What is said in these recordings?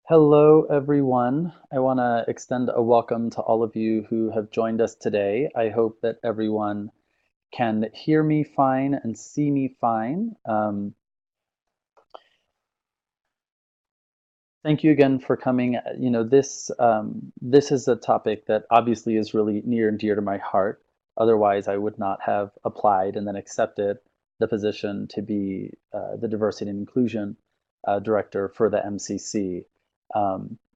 Hello, everyone. I want to extend a welcome to all of you who have joined us today. I hope that everyone can hear me fine and see me fine. Thank you again for coming. This is a topic that obviously is really near and dear to my heart. Otherwise, I would not have applied and then accepted the position to be the diversity and inclusion director for the MCC.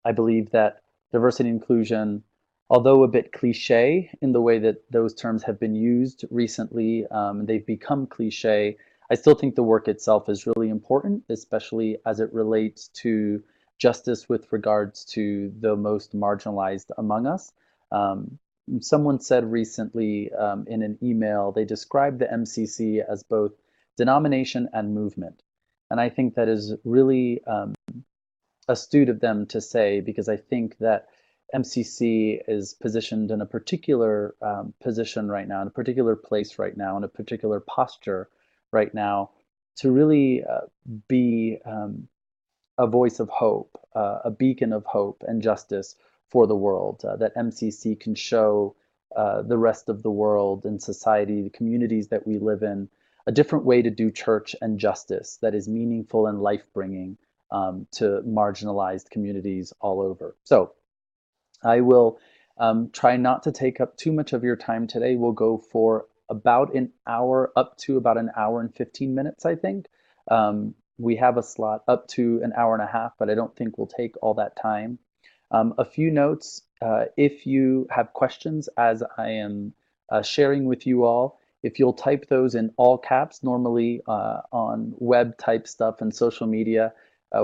I believe that diversity and inclusion, although a bit cliche in the way that those terms have been used recently, they've become cliche. I still think the work itself is really important, especially as it relates to justice with regards to the most marginalized among us. Um, Someone said recently in an email, they described the MCC as both denomination and movement. And I think that is really astute of them to say, because I think that MCC is positioned in a particular position right now, in a particular place right now, in a particular posture right now, to really be a voice of hope, a beacon of hope and justice for the world, that MCC can show the rest of the world and society, the communities that we live in, a different way to do church and justice that is meaningful and life-bringing to marginalized communities all over. So I will try not to take up too much of your time today. We'll go for about an hour, up to about an hour and 15 minutes, I think. We have a slot up to an hour and a half, but I don't think we'll take all that time. A few notes, if you have questions as I am sharing with you all, if you'll type those in all caps, normally on web type stuff and social media,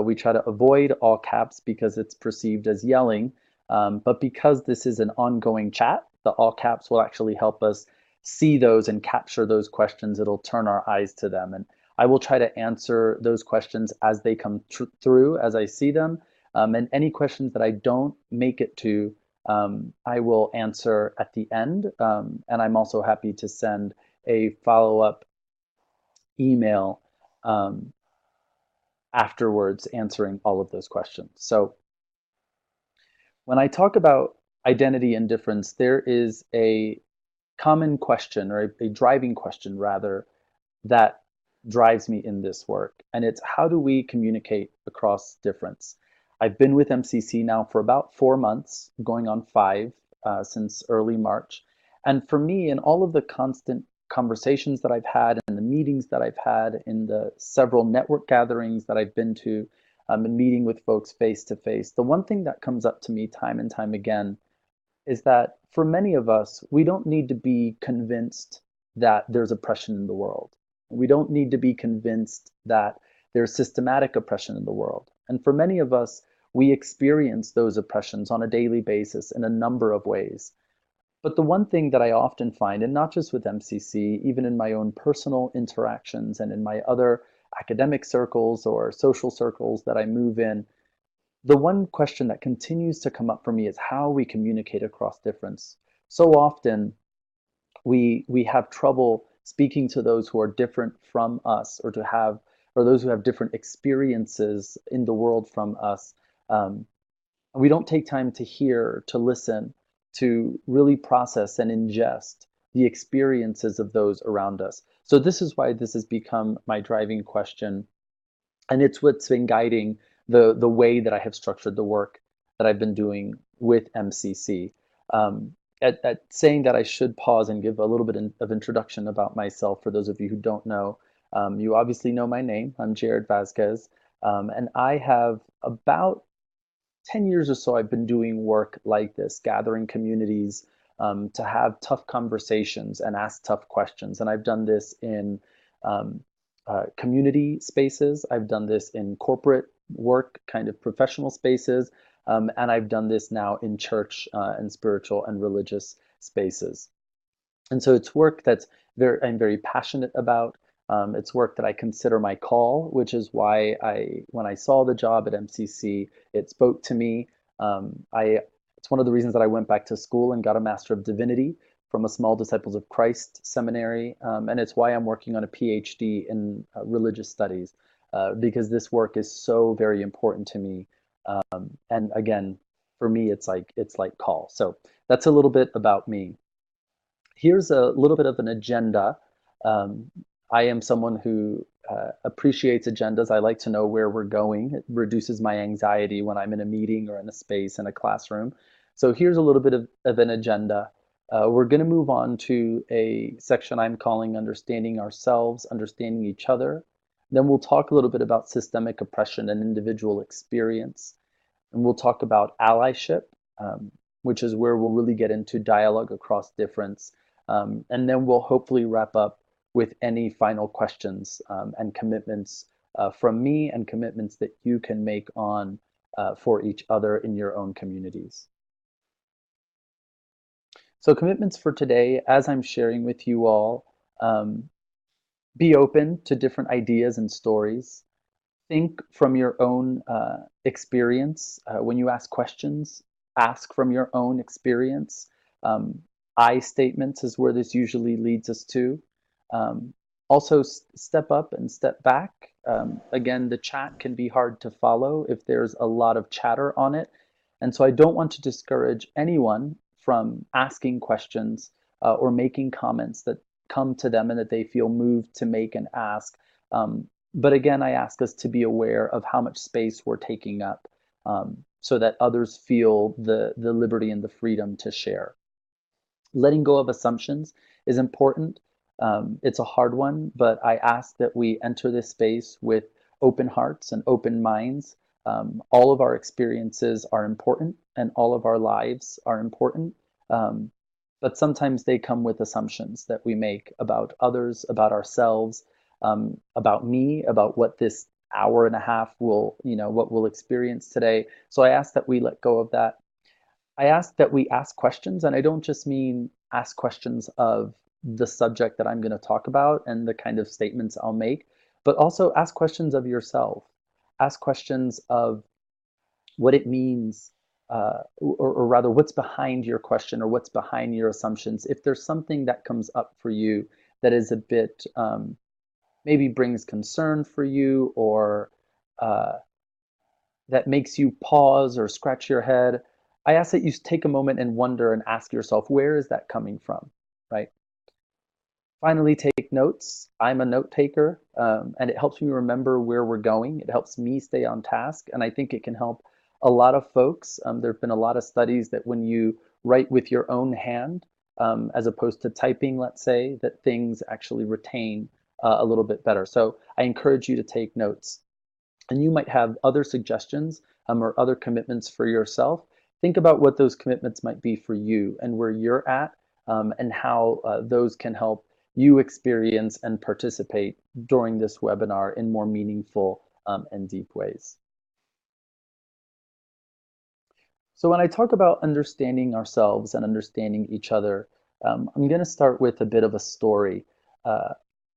we try to avoid all caps because it's perceived as yelling. But because this is an ongoing chat, the all caps will actually help us see those and capture those questions. It'll turn our eyes to them. And I will try to answer those questions as they come through, as I see them. And any questions that I don't make it to, I will answer at the end. And I'm also happy to send a follow-up email afterwards answering all of those questions. So when I talk about identity and difference, there is a common question, or a driving question rather, that drives me in this work. And it's, how do we communicate across difference? I've been with MCC now for about 4 months, going on 5 since early March. And for me, in all of the constant conversations that I've had and the meetings that I've had, in the several network gatherings that I've been to, and meeting with folks face to face, the one thing that comes up to me time and time again is that for many of us, we don't need to be convinced that there's oppression in the world. We don't need to be convinced that there's systematic oppression in the world. And for many of us, we experience those oppressions on a daily basis in a number of ways. But the one thing that I often find, and not just with MCC, even in my own personal interactions and in my other academic circles or social circles that I move in, the one question that continues to come up for me is how we communicate across difference. So often we have trouble speaking to those who are different from us, or those who have different experiences in the world from us. Um, we don't take time to hear, to listen, to really process and ingest the experiences of those around us. So this is why this has become my driving question, and it's what's been guiding the way that I have structured the work that I've been doing with MCC. At saying that, I should pause and give a little bit of introduction about myself for those of you who don't know. You obviously know my name. I'm Jared Vasquez, and I have about 10 years or so I've been doing work like this, gathering communities to have tough conversations and ask tough questions. And I've done this in um, community spaces. I've done this in corporate work, kind of professional spaces. And I've done this now in church and spiritual and religious spaces. And so it's work I'm very passionate about. It's work that I consider my call, which is why when I saw the job at MCC, it spoke to me. It's one of the reasons that I went back to school and got a Master of Divinity from a Small Disciples of Christ seminary, and it's why I'm working on a PhD in religious studies, because this work is so very important to me. And again, for me, it's like call. So that's a little bit about me. Here's a little bit of an agenda. Um, I am someone who appreciates agendas. I like to know where we're going. It reduces my anxiety when I'm in a meeting or in a space in a classroom. So here's a little bit of an agenda. We're going to move on to a section I'm calling Understanding Ourselves, Understanding Each Other. Then we'll talk a little bit about systemic oppression and individual experience. And we'll talk about allyship, which is where we'll really get into dialogue across difference. And then we'll hopefully wrap up with any final questions and commitments from me and commitments that you can make on for each other in your own communities. So commitments for today, as I'm sharing with you all, um, be open to different ideas and stories. Think from your own experience. When you ask from your own experience. Um, I statements is where this usually leads us to. Um, Also, step up and step back. Again, the chat can be hard to follow if there's a lot of chatter on it. And so I don't want to discourage anyone from asking questions or making comments that come to them and that they feel moved to make and ask. But again, I ask us to be aware of how much space we're taking up so that others feel the liberty and the freedom to share. Letting go of assumptions is important. It's a hard one, but I ask that we enter this space with open hearts and open minds. All of our experiences are important and all of our lives are important. Um, but sometimes they come with assumptions that we make about others, about ourselves, about me, about what this hour and a half will, what we'll experience today. So I ask that we let go of that. I ask that we ask questions, and I don't just mean ask questions of the subject that I'm going to talk about and the kind of statements I'll make, but also ask questions of yourself. Ask questions of what it means, or rather, what's behind your question or what's behind your assumptions. If there's something that comes up for you that is a bit, maybe brings concern for you, or uh, that makes you pause or scratch your head, I ask that you take a moment and wonder and ask yourself, where is that coming from, right? Finally, take notes. I'm a note taker, and it helps me remember where we're going. It helps me stay on task, and I think it can help a lot of folks. There have been a lot of studies that when you write with your own hand, as opposed to typing, let's say, that things actually retain a little bit better. So I encourage you to take notes. And you might have other suggestions or other commitments for yourself. Think about what those commitments might be for you and where you're at, and how those can help you experience and participate during this webinar in more meaningful and deep ways. So when I talk about understanding ourselves and understanding each other, I'm going to start with a bit of a story. Uh,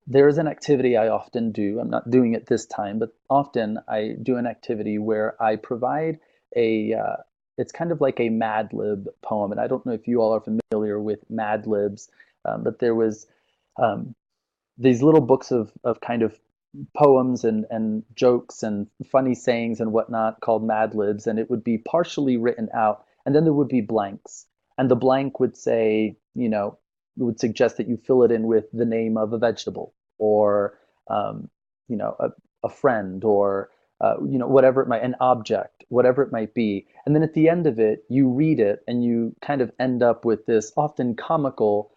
there is an activity I often do. I'm not doing it this time, but often I do an activity where I provide it's kind of like a Mad Lib poem. And I don't know if you all are familiar with Mad Libs, but there was um, these little books of kind of poems and jokes and funny sayings and whatnot called Mad Libs, and it would be partially written out, and then there would be blanks, and the blank would say, it would suggest that you fill it in with the name of a vegetable or um, a friend or whatever it might, an object, whatever it might be, and then at the end of it, you read it and you kind of end up with this often comical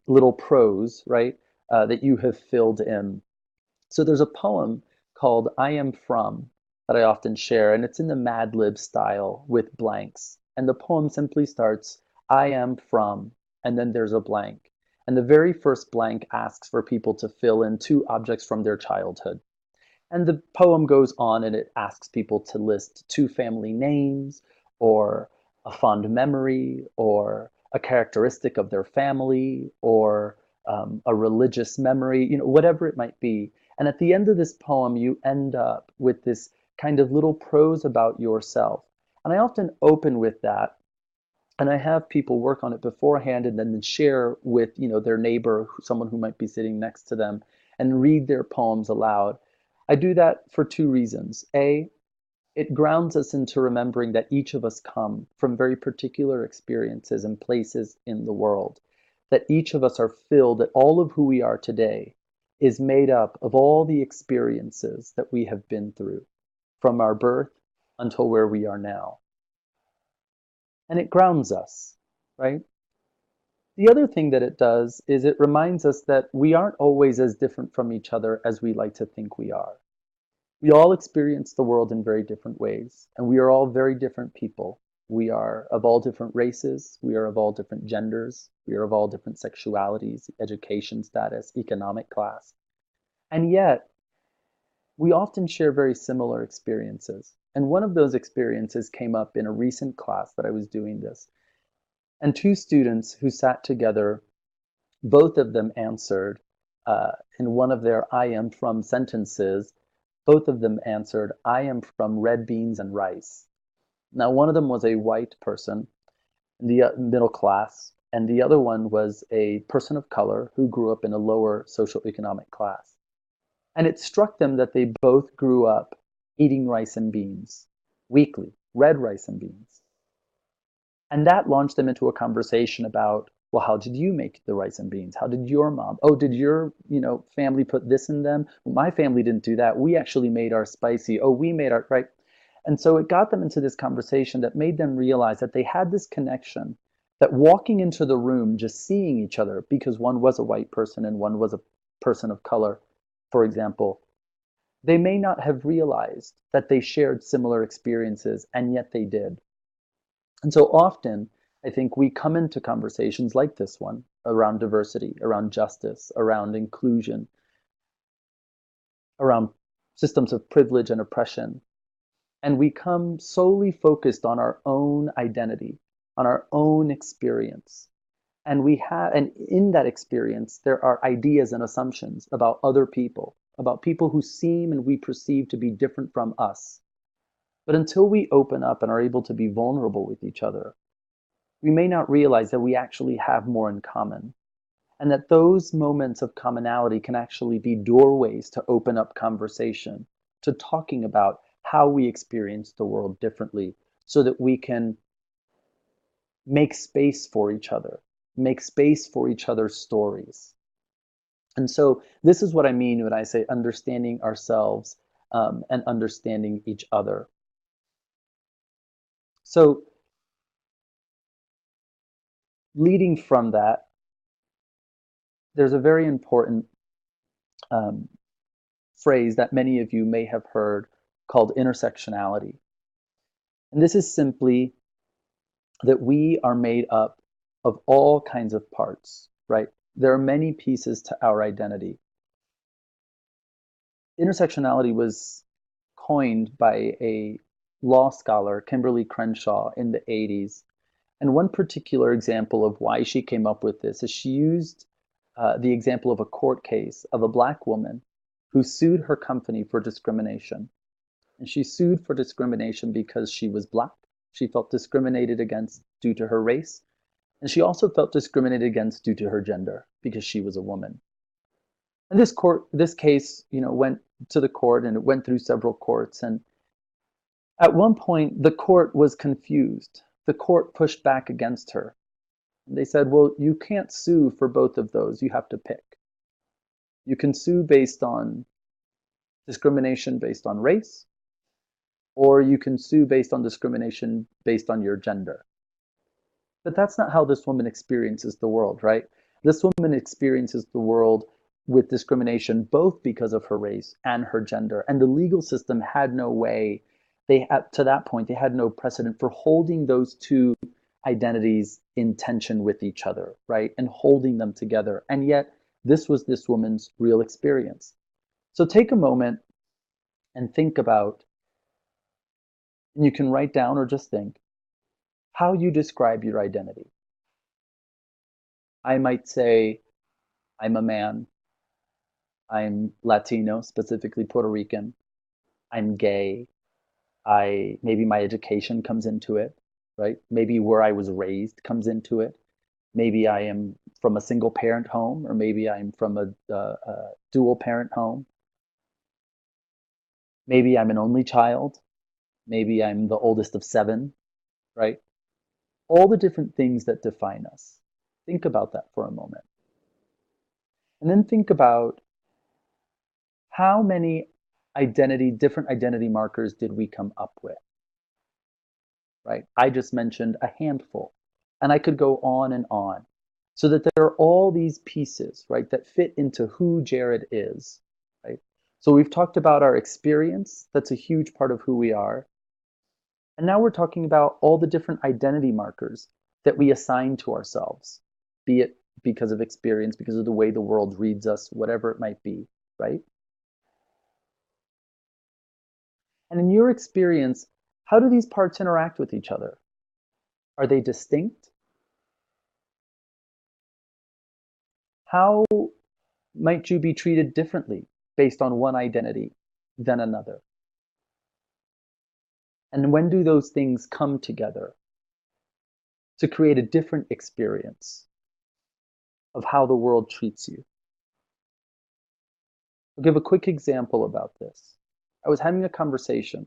little prose, right? That you have filled in. So there's a poem called I Am From that I often share, and it's in the Mad Lib style with blanks. And the poem simply starts, I am from, and then there's a blank. And the very first blank asks for people to fill in two objects from their childhood. And the poem goes on and it asks people to list two family names or a fond memory or a characteristic of their family or a religious memory, whatever it might be. And at the end of this poem, you end up with this kind of little prose about yourself. And I often open with that, and I have people work on it beforehand and then share with their neighbor, someone who might be sitting next to them, and read their poems aloud. I do that for two reasons. A, It grounds us into remembering that each of us come from very particular experiences and places in the world, that each of us are filled, that all of who we are today is made up of all the experiences that we have been through from our birth until where we are now. And it grounds us, right? The other thing that it does is it reminds us that we aren't always as different from each other as we like to think we are. We all experience the world in very different ways, and we are all very different people. We are of all different races, we are of all different genders, we are of all different sexualities, education status, economic class. And yet, we often share very similar experiences. And one of those experiences came up in a recent class that I was doing this. And two students who sat together, both of them answered in one of their I am from sentences, both of them answered, I am from red beans and rice. Now, one of them was a white person, the middle class, and the other one was a person of color who grew up in a lower socioeconomic class. And it struck them that they both grew up eating rice and beans weekly, red rice and beans. And that launched them into a conversation about, well, how did you make the rice and beans? How did your mom? Oh, did your, family put this in them? Well, my family didn't do that. We actually made our spicy. Oh, we made our, right? And so it got them into this conversation that made them realize that they had this connection, that walking into the room, just seeing each other, because one was a white person and one was a person of color, for example, they may not have realized that they shared similar experiences, and yet they did. And so often, I think we come into conversations like this one around diversity, around justice, around inclusion, around systems of privilege and oppression. And we come solely focused on our own identity, on our own experience. And in that experience, there are ideas and assumptions about other people, about people who seem and we perceive to be different from us. But until we open up and are able to be vulnerable with each other, we may not realize that we actually have more in common, and that those moments of commonality can actually be doorways to open up conversation, to talking about how we experience the world differently, so that we can make space for each other, make space for each other's stories. And so this is what I mean when I say understanding ourselves and understanding each other. So leading from that, there's a very important um, phrase that many of you may have heard called intersectionality. And this is simply that we are made up of all kinds of parts, right? There are many pieces to our identity. Intersectionality was coined by a law scholar, Kimberly Crenshaw, in the 80s. And one particular example of why she came up with this is she used the example of a court case of a Black woman who sued her company for discrimination. And she sued for discrimination because she was Black. She felt discriminated against due to her race. And she also felt discriminated against due to her gender because she was a woman. And this case, went to the court and it went through several courts. And at one point, the court was confused. The court pushed back against her. They said, well, you can't sue for both of those. You have to pick. You can sue based on discrimination based on race, or you can sue based on discrimination based on your gender. But that's not how this woman experiences the world, right? This woman experiences the world with discrimination both because of her race and her gender. And the legal system had no way, to that point, they had no precedent for holding those two identities in tension with each other, right? And holding them together. And yet, this was this woman's real experience. So take a moment and think about, and you can write down or just think, how you describe your identity. I might say, I'm a man. I'm Latino, specifically Puerto Rican. I'm gay. Maybe my education comes into it, right? Maybe where I was raised comes into it. Maybe I am from a single parent home, or maybe I'm from a dual parent home. Maybe I'm an only child. Maybe I'm the oldest of seven, right? All the different things that define us. Think about that for a moment. And then think about how many different identity markers did we come up with, right? I just mentioned a handful, and I could go on, so that there are all these pieces, right, that fit into who Jared is, right? So we've talked about our experience. That's a huge part of who we are. And now we're talking about all the different identity markers that we assign to ourselves, be it because of experience, because of the way the world reads us, whatever it might be, right? And in your experience, how do these parts interact with each other? Are they distinct? How might you be treated differently based on one identity than another? And when do those things come together to create a different experience of how the world treats you? I'll give a quick example about this. I was having a conversation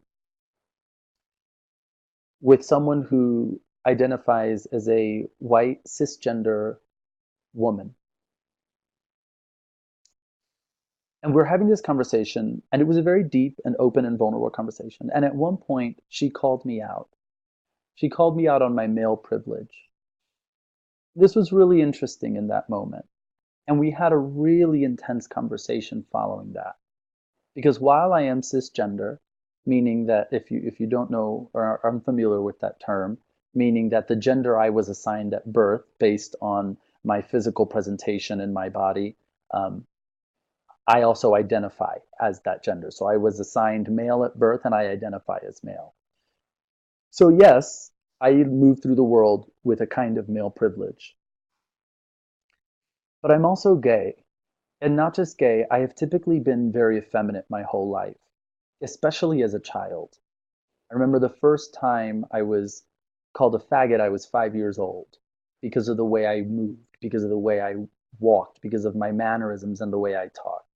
with someone who identifies as a white cisgender woman. And we're having this conversation, and it was a very deep and open and vulnerable conversation. And at one point, she called me out. She called me out on my male privilege. This was really interesting in that moment. And we had a really intense conversation following that. Because while I am cisgender, meaning that if you don't know or are unfamiliar with that term, meaning that the gender I was assigned at birth based on my physical presentation in my body, I also identify as that gender. So I was assigned male at birth and I identify as male. So yes, I move through the world with a kind of male privilege. But I'm also gay. And not just gay, I have typically been very effeminate my whole life, especially as a child. I remember the first time I was called a faggot, I was 5 years old because of the way I moved, because of the way I walked, because of my mannerisms and the way I talked.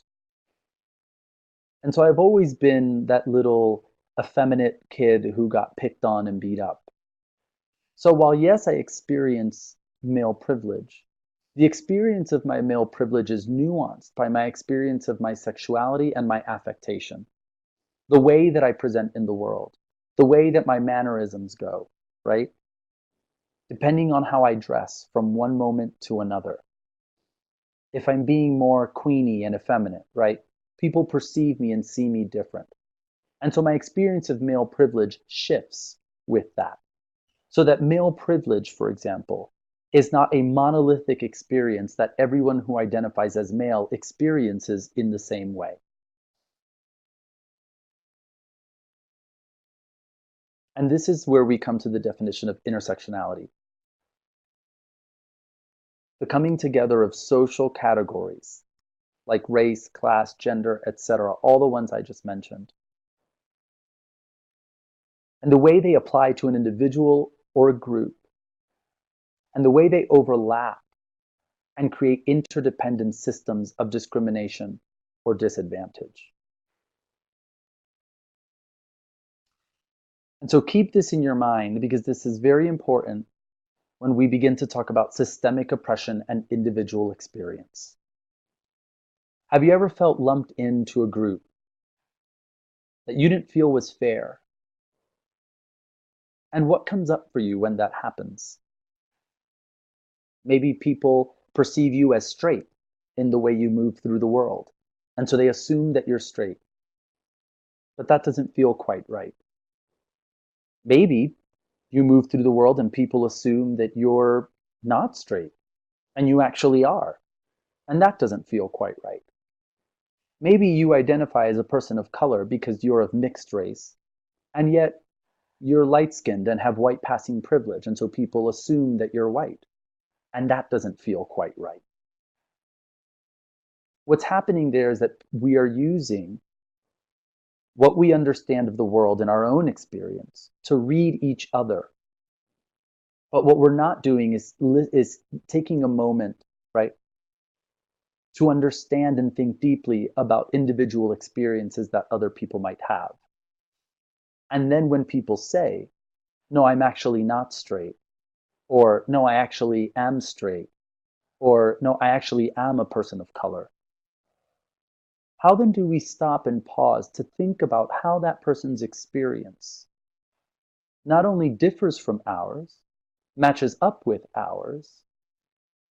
And so I've always been that little effeminate kid who got picked on and beat up. So while, yes, I experience male privilege, the experience of my male privilege is nuanced by my experience of my sexuality and my affectation, the way that I present in the world, the way that my mannerisms go, right? Depending on how I dress from one moment to another. If I'm being more queenie and effeminate, right? People perceive me and see me different. And so my experience of male privilege shifts with that. So that male privilege, for example, is not a monolithic experience that everyone who identifies as male experiences in the same way. And this is where we come to the definition of intersectionality. The coming together of social categories like race, class, gender, etc., all the ones I just mentioned, and the way they apply to an individual or a group, and the way they overlap and create interdependent systems of discrimination or disadvantage. And so keep this in your mind because this is very important when we begin to talk about systemic oppression and individual experience. Have you ever felt lumped into a group that you didn't feel was fair? And what comes up for you when that happens? Maybe people perceive you as straight in the way you move through the world. And so they assume that you're straight. But that doesn't feel quite right. Maybe you move through the world and people assume that you're not straight and you actually are. And that doesn't feel quite right. Maybe you identify as a person of color because you're of mixed race, and yet you're light-skinned and have white passing privilege, and so people assume that you're white, and that doesn't feel quite right. What's happening there is that we are using what we understand of the world in our own experience to read each other. But what we're not doing is taking a moment, right, to understand and think deeply about individual experiences that other people might have. And then when people say, no, I'm actually not straight, or no, I actually am straight, or no, I actually am a person of color, how then do we stop and pause to think about how that person's experience not only differs from ours, matches up with ours,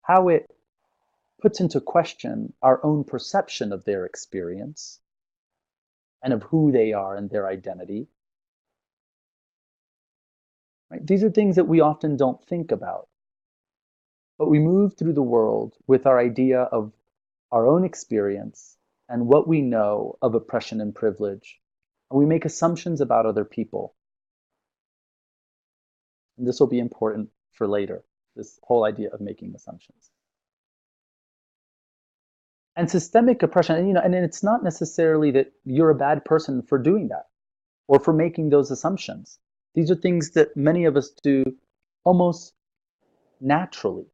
how it puts into question our own perception of their experience and of who they are and their identity. Right? These are things that we often don't think about. But we move through the world with our idea of our own experience and what we know of oppression and privilege. And we make assumptions about other people. And this will be important for later, this whole idea of making assumptions. And systemic oppression, and it's not necessarily that you're a bad person for doing that or for making those assumptions. These are things that many of us do almost naturally.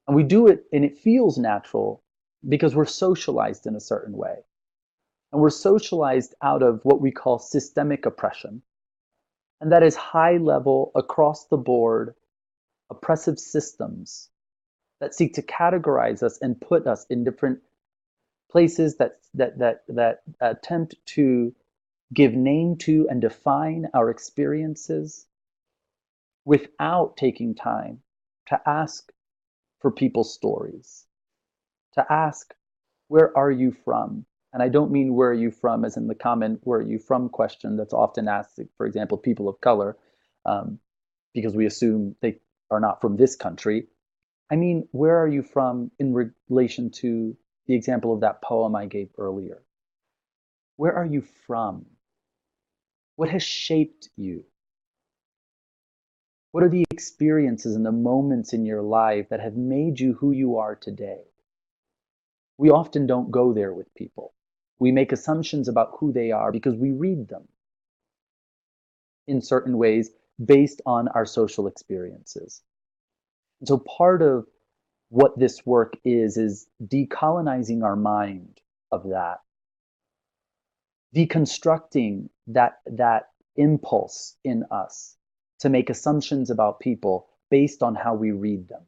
And we do it, and it feels natural because we're socialized in a certain way. And we're socialized out of what we call systemic oppression. And that is high level, across the board, oppressive systems that seek to categorize us and put us in different places that attempt to give name to and define our experiences without taking time to ask for people's stories, to ask, where are you from? And I don't mean where are you from as in the common where are you from question that's often asked, for example, people of color, because we assume they are not from this country. I mean, where are you from in relation to the example of that poem I gave earlier? Where are you from? What has shaped you? What are the experiences and the moments in your life that have made you who you are today? We often don't go there with people. We make assumptions about who they are because we read them in certain ways based on our social experiences. And so part of what this work is decolonizing our mind of that, deconstructing that impulse in us to make assumptions about people based on how we read them.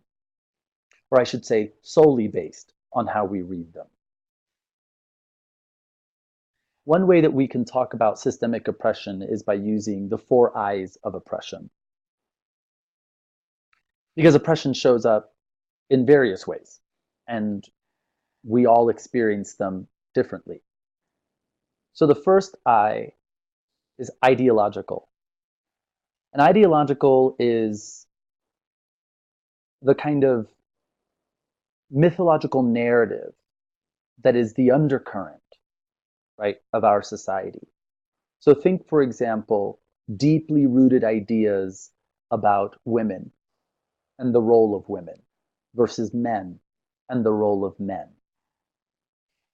Or I should say, solely based on how we read them. One way that we can talk about systemic oppression is by using the 4 I's of oppression. Because oppression shows up in various ways, and we all experience them differently. So the first I is ideological. And ideological is the kind of mythological narrative that is the undercurrent, right, of our society. So think, for example, deeply rooted ideas about women and the role of women versus men and the role of men.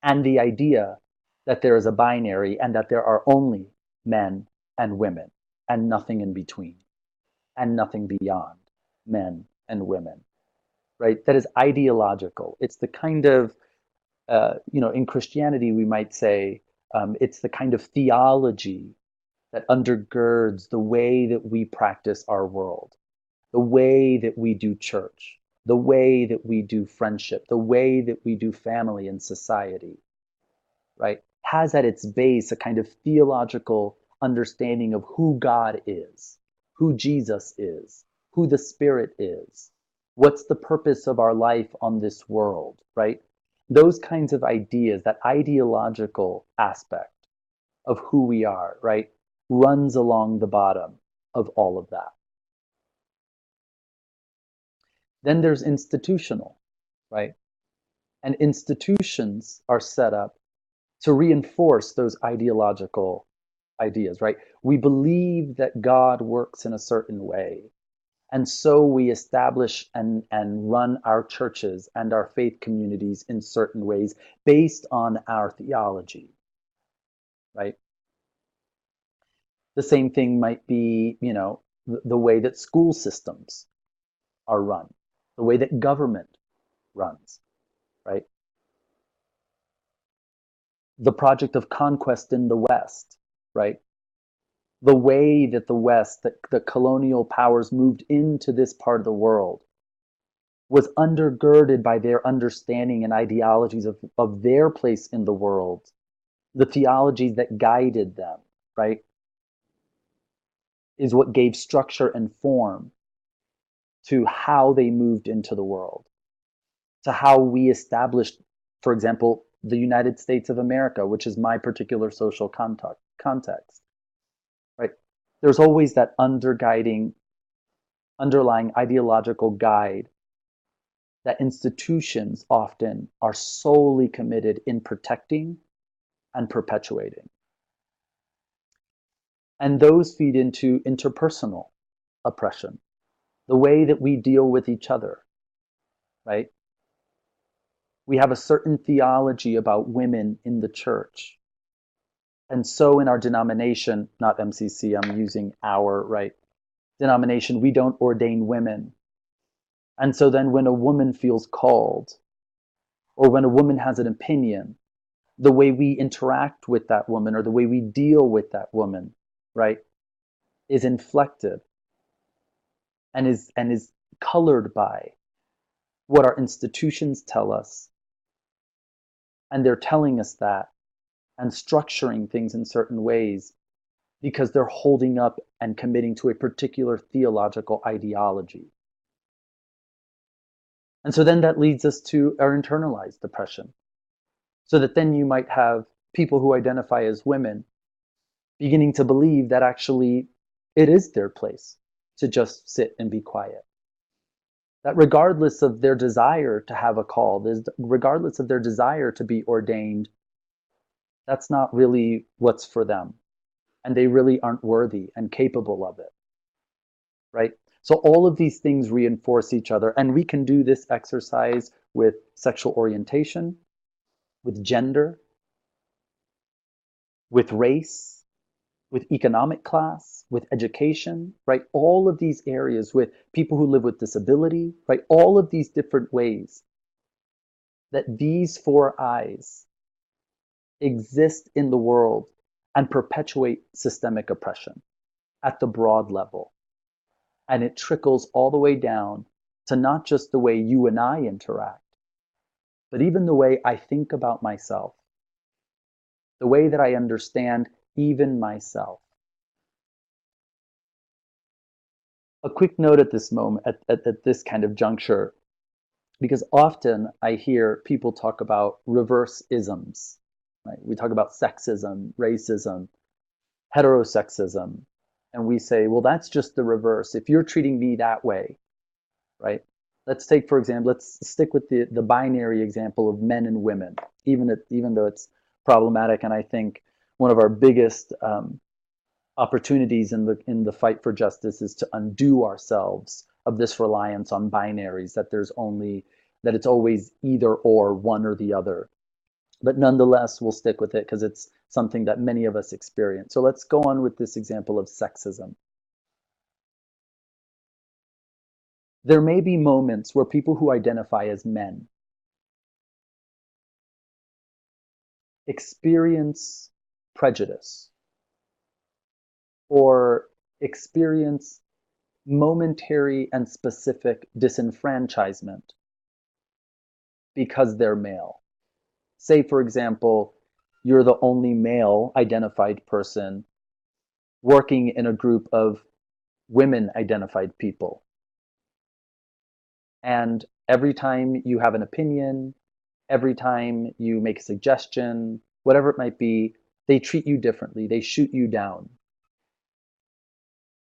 And the idea that there is a binary and that there are only men and women and nothing in between and nothing beyond men and women, right? That is ideological. It's the kind of, in Christianity, we might say, it's the kind of theology that undergirds the way that we practice our world, the way that we do church, the way that we do friendship, the way that we do family and society, right? Has at its base a kind of theological understanding of who God is, who Jesus is, who the Spirit is, what's the purpose of our life on this world, right? Those kinds of ideas, that ideological aspect of who we are, right, runs along the bottom of all of that. Then there's institutional, right? And institutions are set up to reinforce those ideological ideas, right? We believe that God works in a certain way. And so we establish and run our churches and our faith communities in certain ways based on our theology, right? The same thing might be, the way that school systems are run, the way that government runs, right? The project of conquest in the West, right? The way that the West, the colonial powers moved into this part of the world was undergirded by their understanding and ideologies of their place in the world, the theologies that guided them, right, is what gave structure and form to how they moved into the world, to how we established, for example, the United States of America, which is my particular social context, right? There's always that underlying ideological guide that institutions often are solely committed in protecting and perpetuating. And those feed into interpersonal oppression, the way that we deal with each other, right? We have a certain theology about women in the church. And so in our denomination, not MCC, I'm using our, right, denomination, we don't ordain women. And so then when a woman feels called, or when a woman has an opinion, the way we interact with that woman or the way we deal with that woman, right, is inflected and is colored by what our institutions tell us. And they're telling us that and structuring things in certain ways because they're holding up and committing to a particular theological ideology. And so then that leads us to our internalized depression. So that then you might have people who identify as women beginning to believe that actually it is their place to just sit and be quiet. That regardless of their desire to have a call, regardless of their desire to be ordained, that's not really what's for them. And they really aren't worthy and capable of it, right? So all of these things reinforce each other. And we can do this exercise with sexual orientation, with gender, with race, with economic class, with education, right? All of these areas, with people who live with disability, right? All of these different ways that these four eyes exist in the world and perpetuate systemic oppression at the broad level. And it trickles all the way down to not just the way you and I interact, but even the way I think about myself, the way that I understand even myself. A quick note at this moment, at this kind of juncture, because often I hear people talk about reverse isms, right? We talk about sexism, racism, heterosexism, and we say, well, that's just the reverse. If you're treating me that way, right? Let's take, for example, let's stick with the binary example of men and women, even though it's problematic. And I think one of our biggest opportunities in the fight for justice is to undo ourselves of this reliance on binaries, that it's always either or, one or the other. But nonetheless, we'll stick with it because it's something that many of us experience. So let's go on with this example of sexism. There may be moments where people who identify as men experience prejudice or experience momentary and specific disenfranchisement because they're male. Say, for example, you're the only male identified person working in a group of women identified people. And every time you have an opinion, every time you make a suggestion, whatever it might be, they treat you differently. They shoot you down.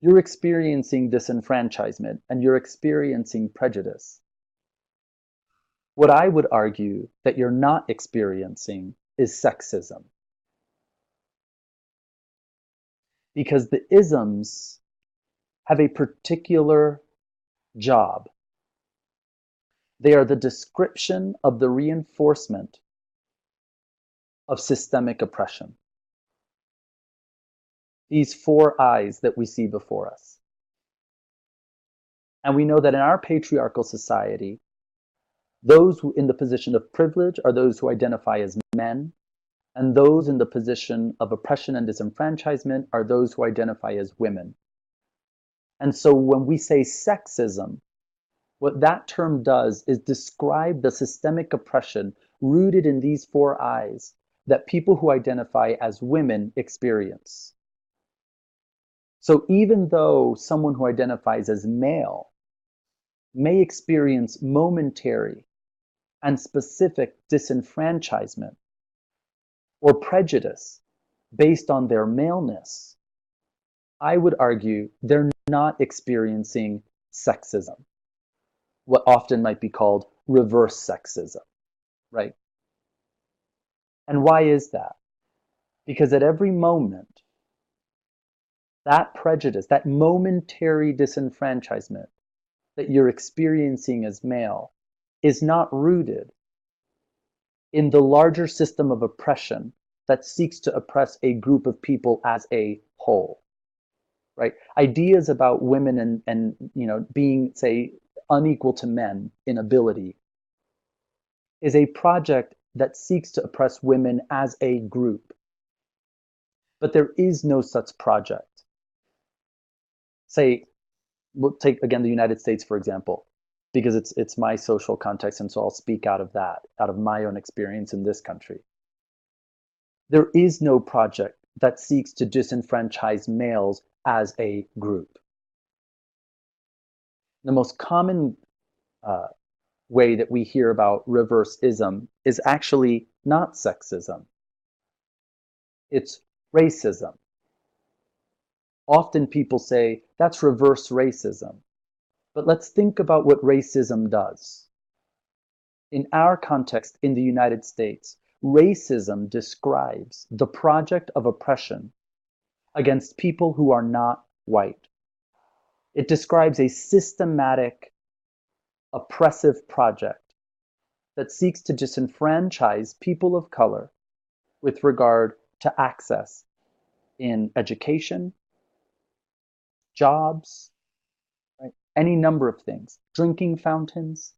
You're experiencing disenfranchisement and you're experiencing prejudice. What I would argue that you're not experiencing is sexism. Because the isms have a particular job. They are the description of the reinforcement of systemic oppression. These four eyes that we see before us. And we know that in our patriarchal society, those who in the position of privilege are those who identify as men, And those in the position of oppression and disenfranchisement are those who identify as women. And so when we say sexism, what that term does is describe the systemic oppression rooted in these four I's that people who identify as women experience. So even though someone who identifies as male may experience momentary and specific disenfranchisement or prejudice based on their maleness, I would argue they're not experiencing sexism, what often might be called reverse sexism, right? And why is that? Because at every moment, that prejudice, that momentary disenfranchisement that you're experiencing as male is not rooted in the larger system of oppression that seeks to oppress a group of people as a whole, right? Ideas about women and being, say, unequal to men in ability is a project that seeks to oppress women as a group. But there is no such project. Say, we'll take again the United States, for example, because it's my social context, and so I'll speak out of that, out of my own experience in this country. There is no project that seeks to disenfranchise males as a group. The most common way that we hear about reverse-ism is actually not sexism. It's racism. Often people say, that's reverse racism. But let's think about what racism does. In our context in the United States, racism describes the project of oppression against people who are not white. It describes a systematic, oppressive project that seeks to disenfranchise people of color with regard to access in education, jobs, right? Any number of things. Drinking fountains,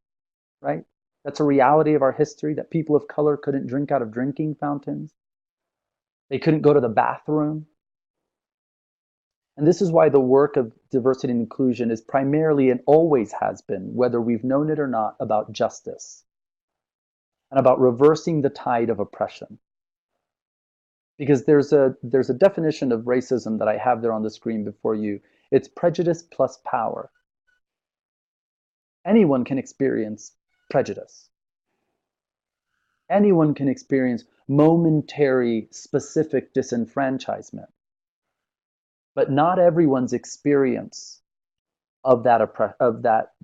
right? That's a reality of our history, that people of color couldn't drink out of drinking fountains. They couldn't go to the bathroom. And this is why the work of diversity and inclusion is primarily, and always has been, whether we've known it or not, about justice and about reversing the tide of oppression. Because there's a definition of racism that I have there on the screen before you. It's prejudice plus power. Anyone can experience prejudice. Anyone can experience momentary, specific disenfranchisement. But not everyone's experience of that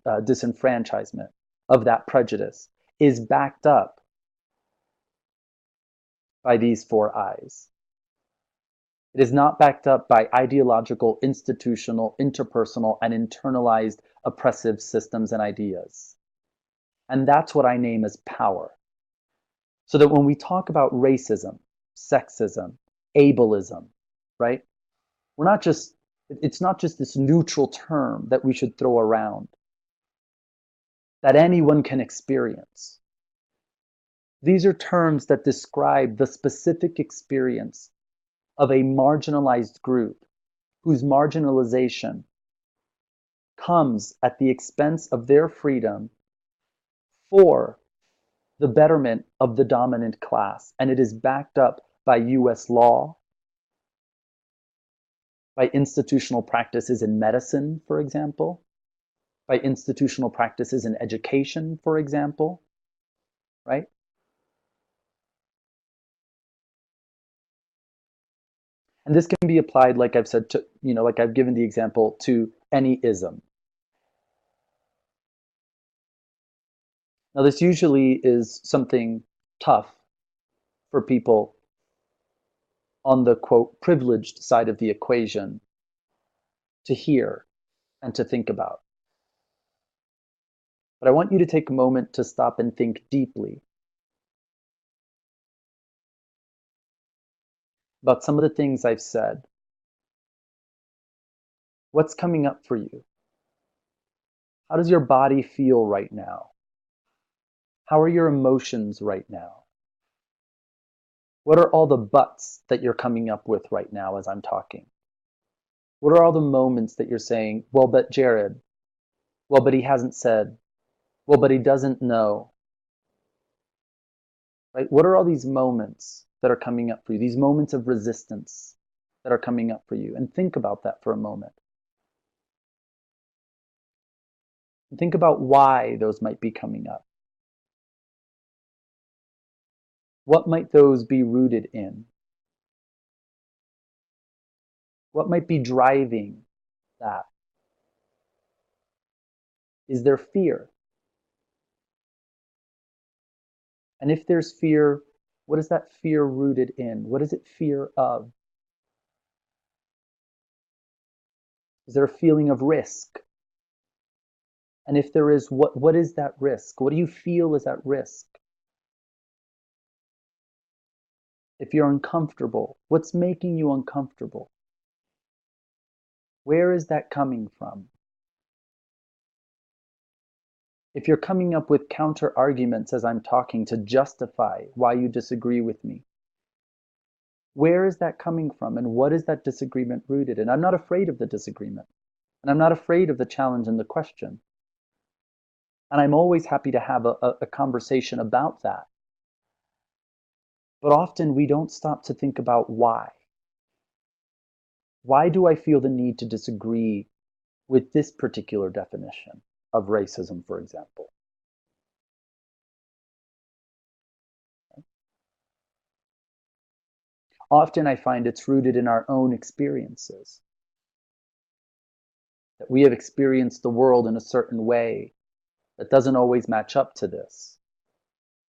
disenfranchisement, of that prejudice, is backed up by these four I's. It is not backed up by ideological, institutional, interpersonal, and internalized oppressive systems and ideas. And that's what I name as power. So that when we talk about racism, sexism, ableism, right? It's not just this neutral term that we should throw around, that anyone can experience. These are terms that describe the specific experience of a marginalized group whose marginalization comes at the expense of their freedom for the betterment of the dominant class. And it is backed up by US law, by institutional practices in medicine, for example, by institutional practices in education, for example, right? And this can be applied, like I've said, to, like I've given the example, to any ism. Now, this usually is something tough for people on the, quote, privileged side of the equation to hear and to think about. But I want you to take a moment to stop and think deeply about some of the things I've said. What's coming up for you? How does your body feel right now? How are your emotions right now? What are all the buts that you're coming up with right now as I'm talking? What are all the moments that you're saying, well, but Jared, well, but he hasn't said, well, but he doesn't know, right? What are all these moments that are coming up for you? These moments of resistance that are coming up for you? And think about that for a moment. And think about why those might be coming up. What might those be rooted in? What might be driving that? Is there fear? And if there's fear, what is that fear rooted in? What is it fear of? Is there a feeling of risk? And if there is, what is that risk? What do you feel is at risk? If you're uncomfortable, what's making you uncomfortable? Where is that coming from? If you're coming up with counter arguments as I'm talking to justify why you disagree with me, where is that coming from? And what is that disagreement rooted in? I'm not afraid of the disagreement. And I'm not afraid of the challenge and the question. And I'm always happy to have a conversation about that. But often we don't stop to think about why. Why do I feel the need to disagree with this particular definition of racism, for example? Often I find it's rooted in our own experiences. That we have experienced the world in a certain way that doesn't always match up to this.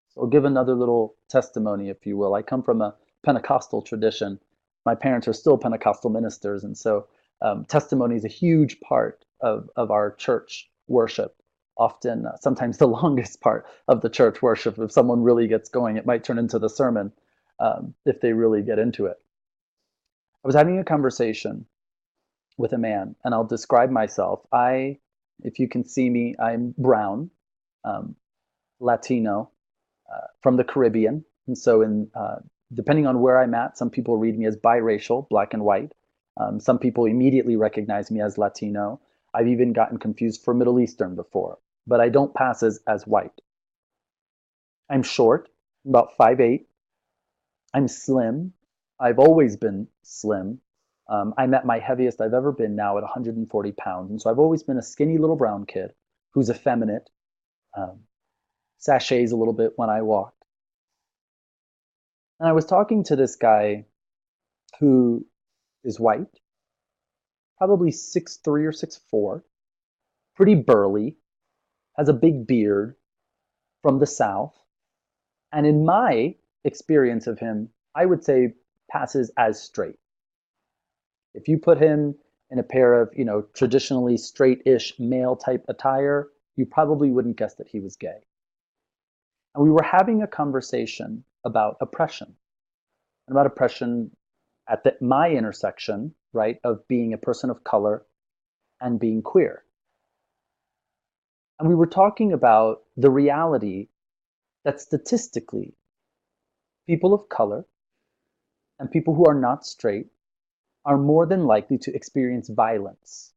So I'll give another little testimony, if you will. I come from a Pentecostal tradition. My parents are still Pentecostal ministers, and so testimony is a huge part of our church worship. Often, sometimes the longest part of the church worship. If someone really gets going, it might turn into the sermon if they really get into it. I was having a conversation with a man, and I'll describe myself. If you can see me, I'm brown, Latino, from the Caribbean. And so depending on where I'm at, some people read me as biracial, black and white. Some people immediately recognize me as Latino. I've even gotten confused for Middle Eastern before, but I don't pass as white. I'm short, about 5'8". I'm slim. I've always been slim. I'm at my heaviest I've ever been now at 140 pounds. And so I've always been a skinny little brown kid who's effeminate, sachets a little bit when I walk. And I was talking to this guy who is white, probably 6'3" or 6'4", pretty burly, has a big beard, from the South. And in my experience of him, I would say passes as straight. If you put him in a pair of, traditionally straight-ish male type attire, you probably wouldn't guess that he was gay. And we were having a conversation about oppression, and about oppression at my intersection, right, of being a person of color and being queer. And we were talking about the reality that statistically, people of color and people who are not straight are more than likely to experience violence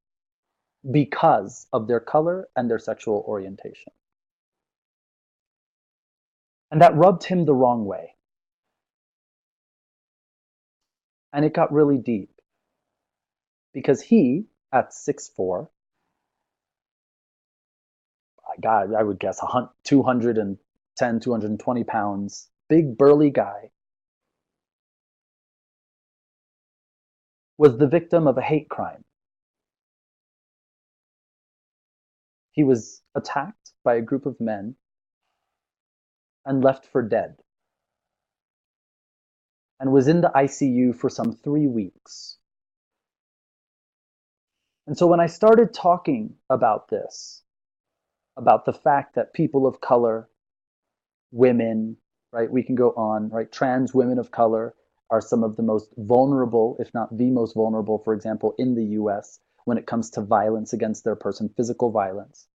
because of their color and their sexual orientation. And that rubbed him the wrong way. And it got really deep because he, at 6'4", God, I would guess 210, 220 pounds, big burly guy, was the victim of a hate crime. He was attacked by a group of men and left for dead, and was in the ICU for some 3 weeks. And so when I started talking about this, about the fact that people of color, women, right, we can go on, right, trans women of color are some of the most vulnerable, if not the most vulnerable, for example, in the US when it comes to violence against their person, physical violence.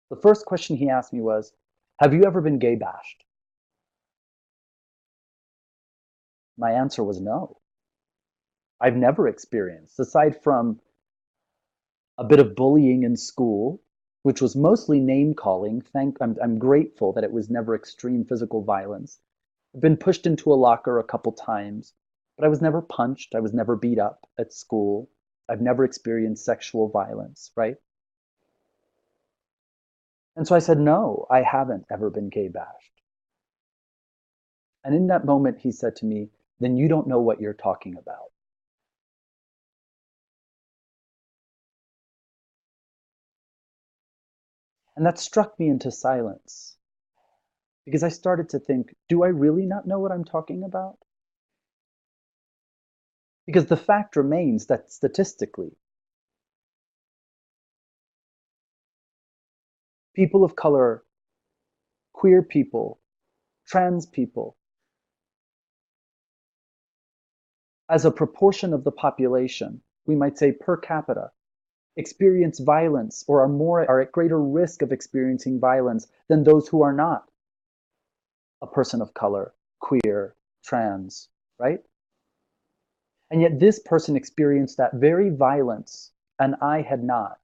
The first question he asked me was, have you ever been gay bashed? My answer was no. I've never experienced, aside from a bit of bullying in school, which was mostly name calling. I'm grateful that it was never extreme physical violence. I've been pushed into a locker a couple times, but I was never punched. I was never beat up at school. I've never experienced sexual violence, right? And so I said, no, I haven't ever been gay bashed. And in that moment, he said to me, then you don't know what you're talking about. And that struck me into silence because I started to think, do I really not know what I'm talking about? Because the fact remains that statistically, people of color, queer people, trans people, as a proportion of the population, we might say per capita, experience violence or are at greater risk of experiencing violence than those who are not a person of color, queer, trans, right? And yet this person experienced that very violence and I had not.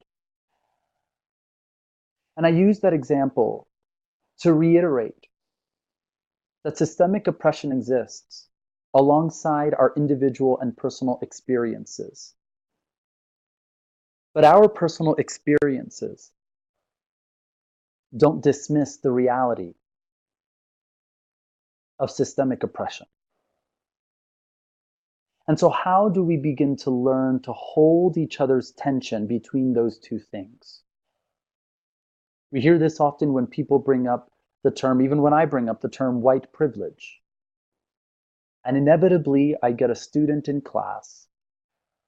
And I use that example to reiterate that systemic oppression exists alongside our individual and personal experiences. But our personal experiences don't dismiss the reality of systemic oppression. And so how do we begin to learn to hold each other's tension between those two things? We hear this often when people bring up the term, even when I bring up the term white privilege. And inevitably, I get a student in class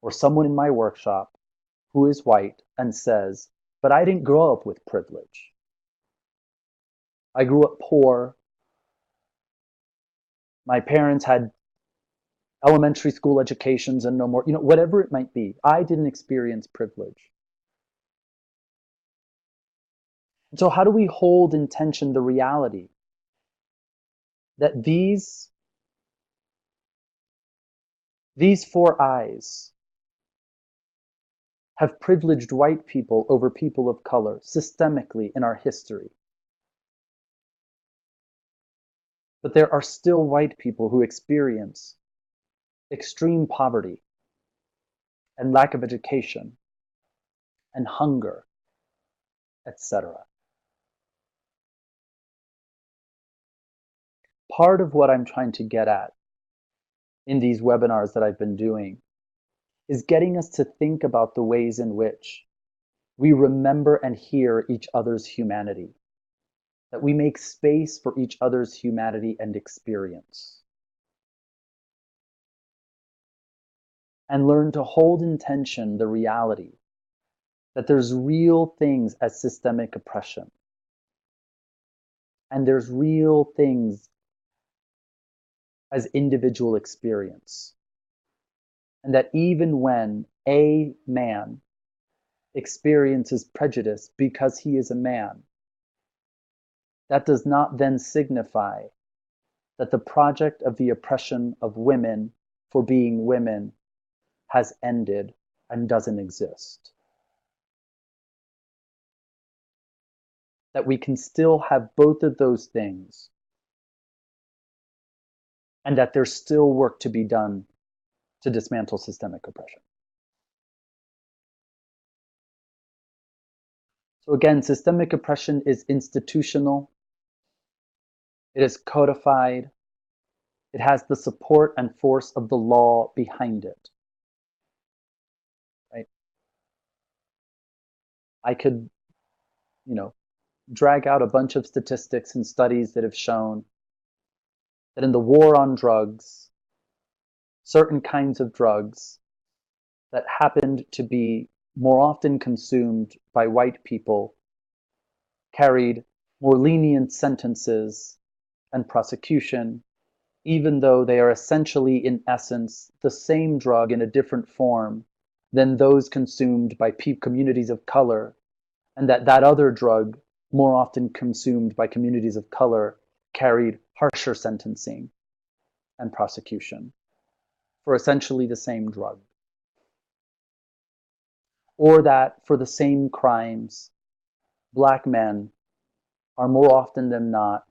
or someone in my workshop who is white and says, but I didn't grow up with privilege. I grew up poor. My parents had elementary school educations and no more, whatever it might be. I didn't experience privilege. And so how do we hold in tension the reality that these four eyes have privileged white people over people of color systemically in our history? But there are still white people who experience extreme poverty and lack of education and hunger, etc. Part of what I'm trying to get at in these webinars that I've been doing is getting us to think about the ways in which we remember and hear each other's humanity, that we make space for each other's humanity and experience, and learn to hold in tension the reality that there's real things as systemic oppression, and there's real things as individual experience. And that even when a man experiences prejudice because he is a man, that does not then signify that the project of the oppression of women for being women has ended and doesn't exist. That we can still have both of those things, and that there's still work to be done to dismantle systemic oppression. So again, systemic oppression is institutional, it is codified, it has the support and force of the law behind it. Right? I could, drag out a bunch of statistics and studies that have shown that in the war on drugs, certain kinds of drugs that happened to be more often consumed by white people carried more lenient sentences and prosecution, even though they are essentially, in essence, the same drug in a different form than those consumed by communities of color, and that other drug, more often consumed by communities of color, carried harsher sentencing and prosecution for essentially the same drug. Or that for the same crimes, Black men are more often than not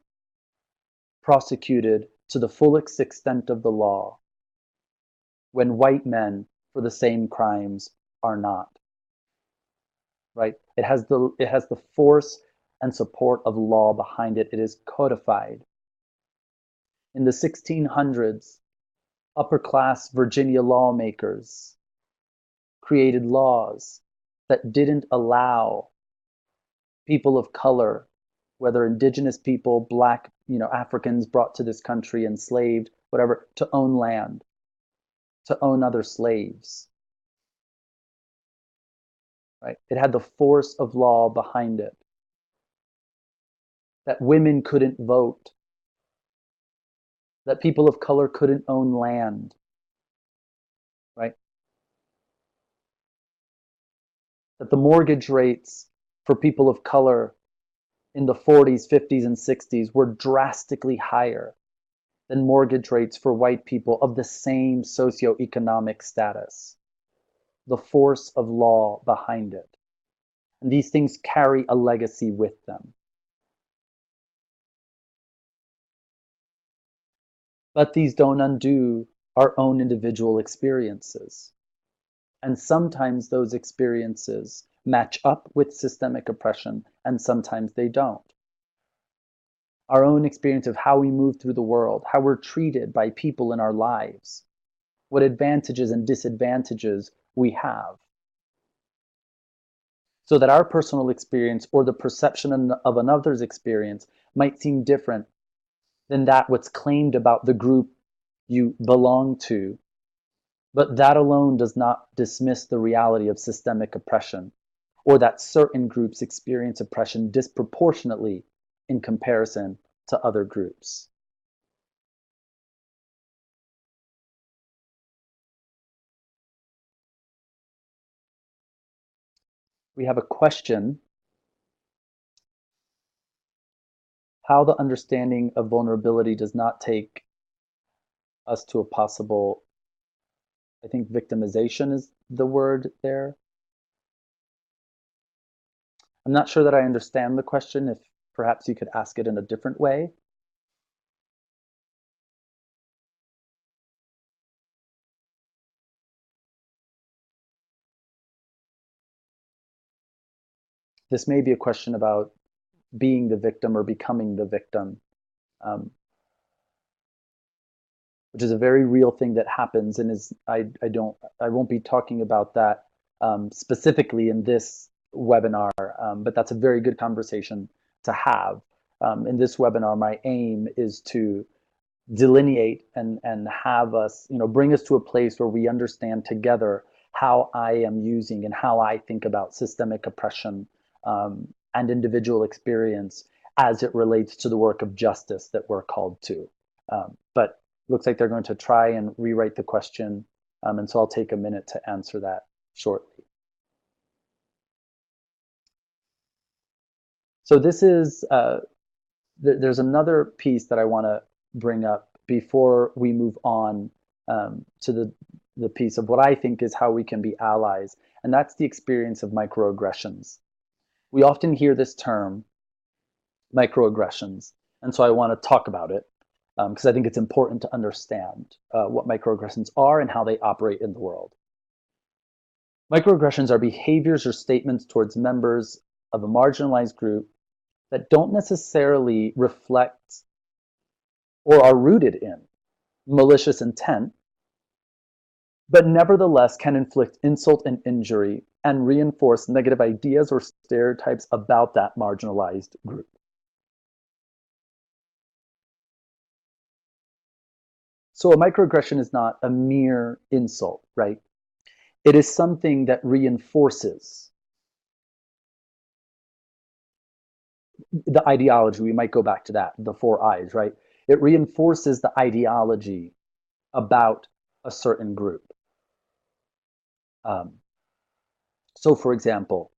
prosecuted to the fullest extent of the law when white men for the same crimes are not. Right? It has the force and support of law behind it. It is codified. In the 1600s, upper class Virginia lawmakers created laws that didn't allow people of color, whether indigenous people, Black, Africans brought to this country, enslaved, whatever, to own land, to own other slaves. Right? It had the force of law behind it. That women couldn't vote, that people of color couldn't own land, right? That the mortgage rates for people of color in the 40s, 50s, and 60s were drastically higher than mortgage rates for white people of the same socioeconomic status. The force of law behind it. And these things carry a legacy with them. But these don't undo our own individual experiences. And sometimes those experiences match up with systemic oppression, and sometimes they don't. Our own experience of how we move through the world, how we're treated by people in our lives, what advantages and disadvantages we have. So that our personal experience or the perception of another's experience might seem different than that what's claimed about the group you belong to. But that alone does not dismiss the reality of systemic oppression, or that certain groups experience oppression disproportionately in comparison to other groups. We have a question. How the understanding of vulnerability does not take us to a possible, I think victimization is the word there. I'm not sure that I understand the question. If perhaps you could ask it in a different way. This may be a question about being the victim or becoming the victim, which is a very real thing that happens, and I won't be talking about that specifically in this webinar, but that's a very good conversation to have. In this webinar, my aim is to delineate and have us, bring us to a place where we understand together how I am using and how I think about systemic oppression and individual experience as it relates to the work of justice that we're called to. But looks like they're going to try and rewrite the question, and so I'll take a minute to answer that shortly. So this is, there's another piece that I want to bring up before we move on to the piece of what I think is how we can be allies, and that's the experience of microaggressions. We often hear this term, microaggressions, and so I want to talk about it because I think it's important to understand what microaggressions are and how they operate in the world. Microaggressions are behaviors or statements towards members of a marginalized group that don't necessarily reflect or are rooted in malicious intent, but nevertheless can inflict insult and injury and reinforce negative ideas or stereotypes about that marginalized group. So a microaggression is not a mere insult, right? It is something that reinforces the ideology. We might go back to that, the 4 I's, right? It reinforces the ideology about a certain group. So for example,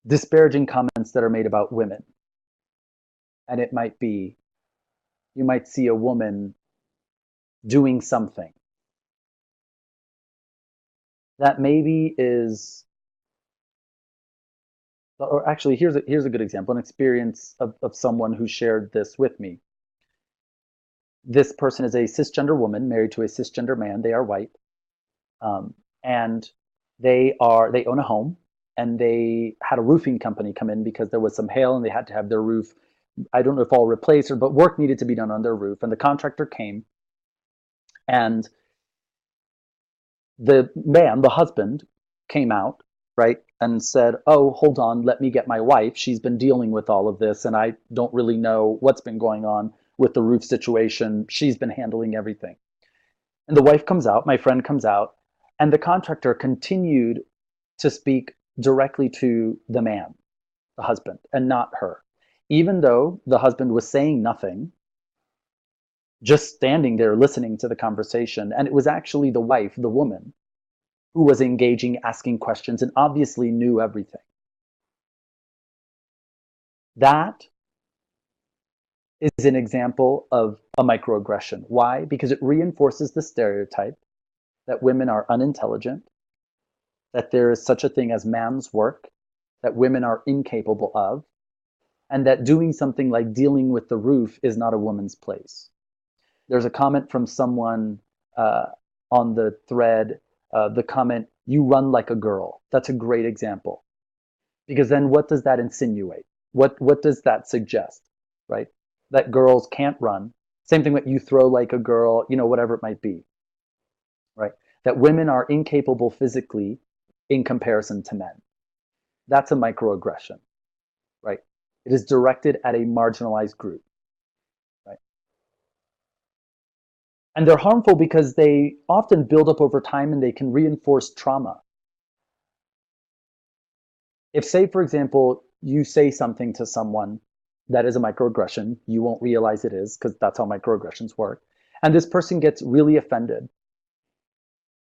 disparaging comments that are made about women. And it might be, you might see a woman doing something that maybe is, or actually, here's a good example, an experience of someone who shared this with me. This person is a cisgender woman married to a cisgender man. They are white, and they own a home, and they had a roofing company come in because there was some hail and they had to have their roof, I don't know if all replaced, but work needed to be done on their roof. And the contractor came, and the man, the husband, came out, right, and said, "Oh, hold on, let me get my wife. She's been dealing with all of this, and I don't really know what's been going on with the roof situation. She's been handling everything." And the wife comes out, my friend comes out, and the contractor continued to speak directly to the man, the husband, and not her. Even though the husband was saying nothing, just standing there listening to the conversation. And it was actually the wife, the woman, who was engaging, asking questions, and obviously knew everything. That is an example of a microaggression. Why? Because it reinforces the stereotype that women are unintelligent, that there is such a thing as man's work, that women are incapable of, and that doing something like dealing with the roof is not a woman's place. There's a comment from someone on the thread, the comment, "You run like a girl." That's a great example. Because then what does that insinuate? What does that suggest, right? That girls can't run. Same thing with "you throw like a girl," whatever it might be, right? That women are incapable physically in comparison to men. That's a microaggression, right? It is directed at a marginalized group, right? And they're harmful because they often build up over time and they can reinforce trauma. If, say, for example, you say something to someone that is a microaggression, you won't realize it is because that's how microaggressions work, and this person gets really offended.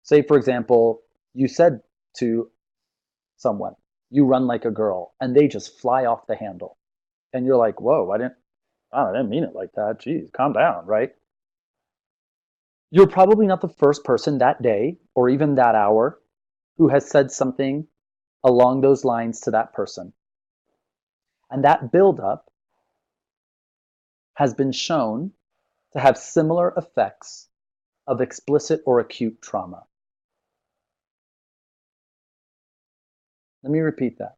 Say, for example, you said to someone, "You run like a girl," and they just fly off the handle. And you're like, "Whoa, I didn't mean it like that. Geez, calm down," right? You're probably not the first person that day or even that hour who has said something along those lines to that person. And that buildup has been shown to have similar effects of explicit or acute trauma. Let me repeat that.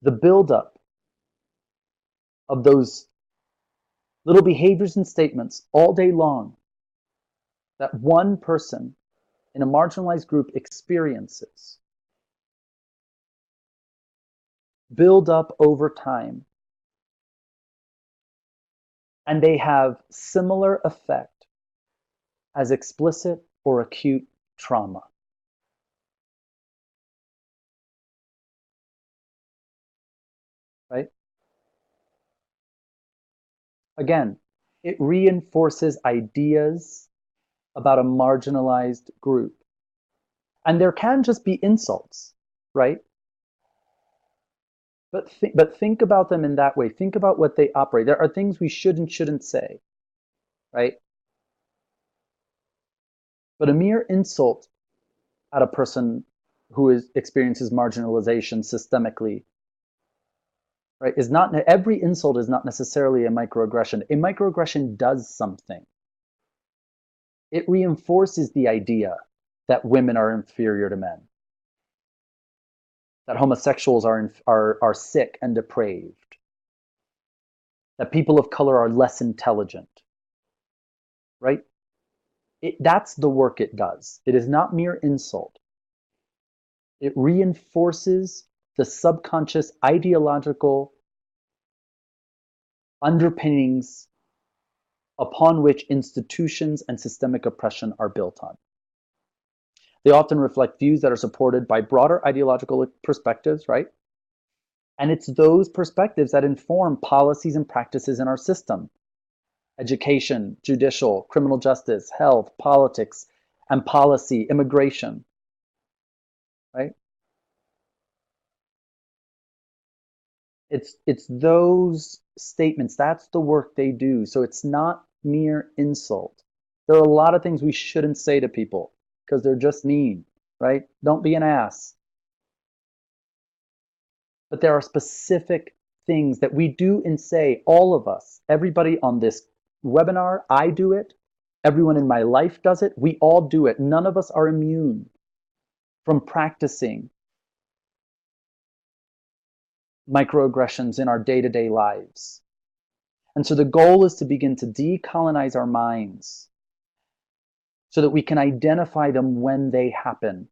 The buildup of those little behaviors and statements all day long that one person in a marginalized group experiences build up over time, and they have similar effect as explicit or acute trauma. Right? Again, it reinforces ideas about a marginalized group. And there can just be insults, right? But think about them in that way. Think about what they operate. There are things we should and shouldn't say, right? But a mere insult at a person who experiences marginalization systemically, right, is not, every insult is not necessarily a microaggression. A microaggression does something. It reinforces the idea that women are inferior to men, that homosexuals are sick and depraved, that people of color are less intelligent, right? That's the work it does. It is not mere insult. It reinforces the subconscious ideological underpinnings upon which institutions and systemic oppression are built on. They often reflect views that are supported by broader ideological perspectives, right? And it's those perspectives that inform policies and practices in our system. Education, judicial, criminal justice, health, politics, and policy, immigration, right? It's those statements, that's the work they do. So it's not mere insult. There are a lot of things we shouldn't say to people because they're just mean, right? Don't be an ass. But there are specific things that we do and say, all of us, everybody on this webinar, I do it, everyone in my life does it, we all do it. None of us are immune from practicing microaggressions in our day-to-day lives. And so the goal is to begin to decolonize our minds so that we can identify them when they happen.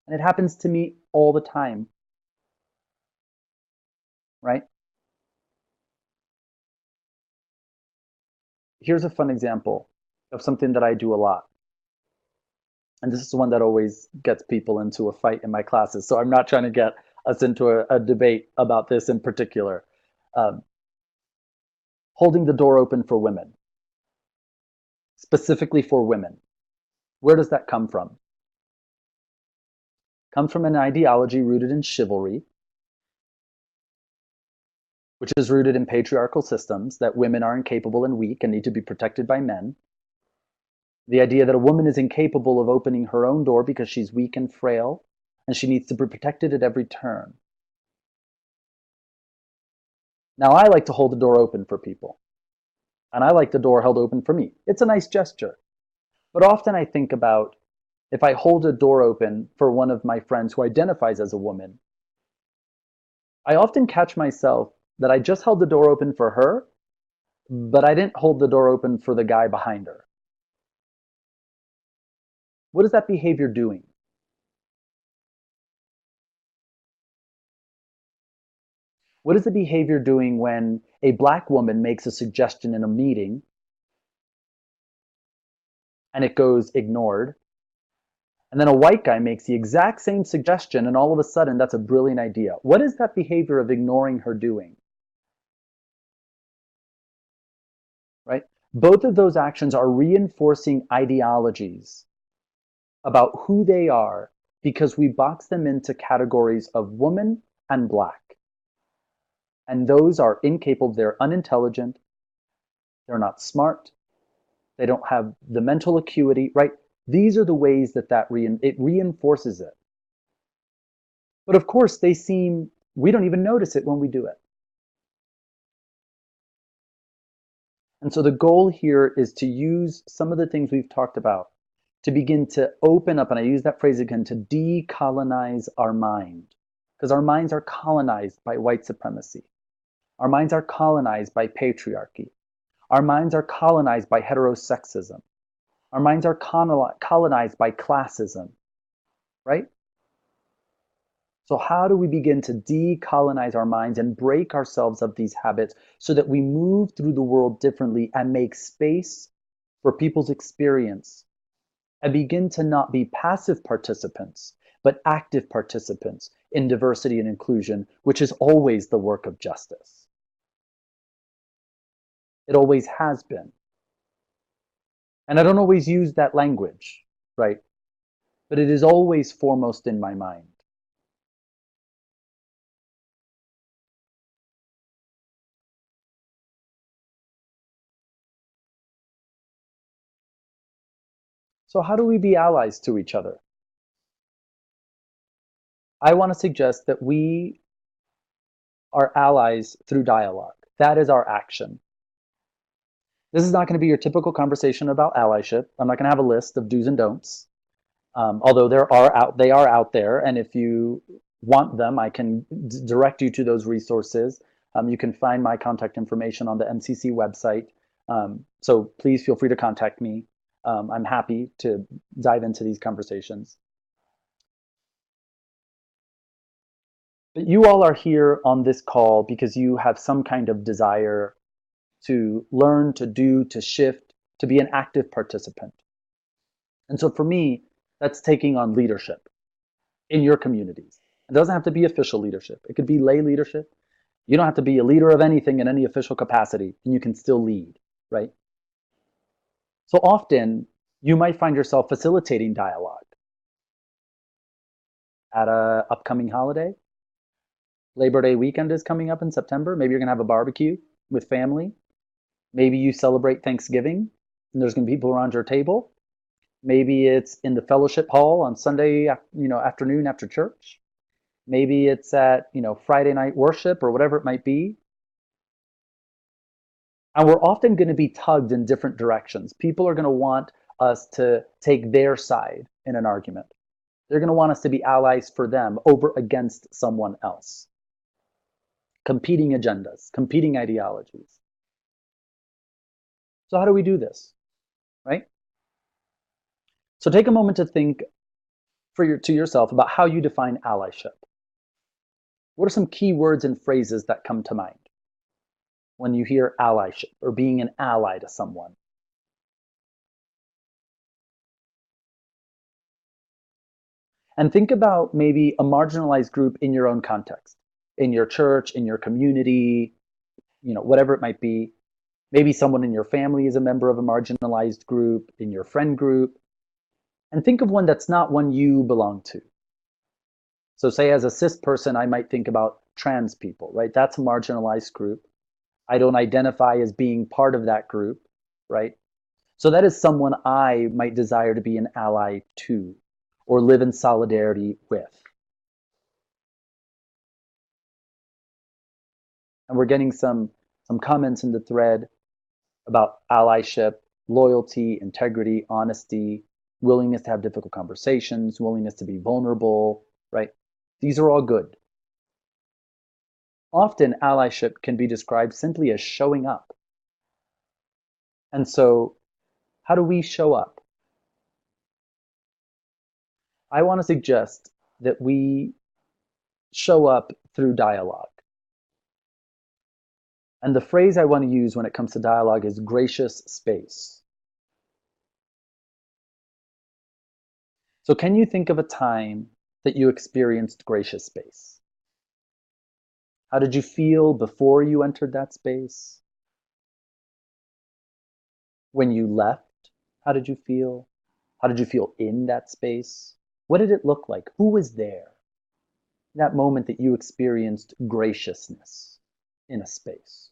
And it happens to me all the time, right? Here's a fun example of something that I do a lot. And this is one that always gets people into a fight in my classes. So I'm not trying to get us into a debate about this in particular. Holding the door open for women, specifically for women. Where does that come from? It comes from an ideology rooted in chivalry, which is rooted in patriarchal systems that women are incapable and weak and need to be protected by men. The idea that a woman is incapable of opening her own door because she's weak and frail, and she needs to be protected at every turn. Now, I like to hold the door open for people, and I like the door held open for me. It's a nice gesture. But often I think about if I hold a door open for one of my friends who identifies as a woman, I often catch myself that I just held the door open for her, but I didn't hold the door open for the guy behind her. What is that behavior doing? What is the behavior doing when a black woman makes a suggestion in a meeting and it goes ignored? And then a white guy makes the exact same suggestion and all of a sudden that's a brilliant idea. What is that behavior of ignoring her doing? Right? Both of those actions are reinforcing ideologies about who they are because we box them into categories of woman and black. And those are incapable, they're unintelligent, they're not smart, they don't have the mental acuity, right? These are the ways that it reinforces it. But of course, we don't even notice it when we do it. And so the goal here is to use some of the things we've talked about to begin to open up, and I use that phrase again, to decolonize our mind. Because our minds are colonized by white supremacy. Our minds are colonized by patriarchy. Our minds are colonized by heterosexism. Our minds are colonized by classism, right? So how do we begin to decolonize our minds and break ourselves of these habits so that we move through the world differently and make space for people's experience and begin to not be passive participants, but active participants in diversity and inclusion, which is always the work of justice. It always has been. And I don't always use that language, right? But it is always foremost in my mind. So how do we be allies to each other? I want to suggest that we are allies through dialogue. That is our action. This is not going to be your typical conversation about allyship. I'm not going to have a list of do's and don'ts, although they are out there, and if you want them, I can direct you to those resources. You can find my contact information on the MCC website, so please feel free to contact me. I'm happy to dive into these conversations. But you all are here on this call because you have some kind of desire to learn, to do, to shift, to be an active participant. And so for me, that's taking on leadership in your communities. It doesn't have to be official leadership. It could be lay leadership. You don't have to be a leader of anything in any official capacity, and you can still lead, right? So often, you might find yourself facilitating dialogue at an upcoming holiday. Labor Day weekend is coming up in September. Maybe you're going to have a barbecue with family. Maybe you celebrate Thanksgiving and there's going to be people around your table. Maybe it's in the fellowship hall on Sunday, afternoon after church. Maybe it's at, Friday night worship or whatever it might be. And we're often going to be tugged in different directions. People are going to want us to take their side in an argument. They're going to want us to be allies for them over against someone else. Competing agendas, competing ideologies. So how do we do this, right? So take a moment to think to yourself about how you define allyship. What are some key words and phrases that come to mind when you hear allyship or being an ally to someone? And think about maybe a marginalized group in your own context, in your church, in your community, whatever it might be. Maybe someone in your family is a member of a marginalized group, in your friend group. And think of one that's not one you belong to. So say as a cis person, I might think about trans people, right? That's a marginalized group. I don't identify as being part of that group, right? So that is someone I might desire to be an ally to or live in solidarity with. And we're getting some comments in the thread about allyship, loyalty, integrity, honesty, willingness to have difficult conversations, willingness to be vulnerable, right? These are all good. Often allyship can be described simply as showing up. And so how do we show up? I want to suggest that we show up through dialogue. And the phrase I want to use when it comes to dialogue is gracious space. So can you think of a time that you experienced gracious space? How did you feel before you entered that space? When you left, how did you feel? How did you feel in that space? What did it look like? Who was there? That moment that you experienced graciousness in a space.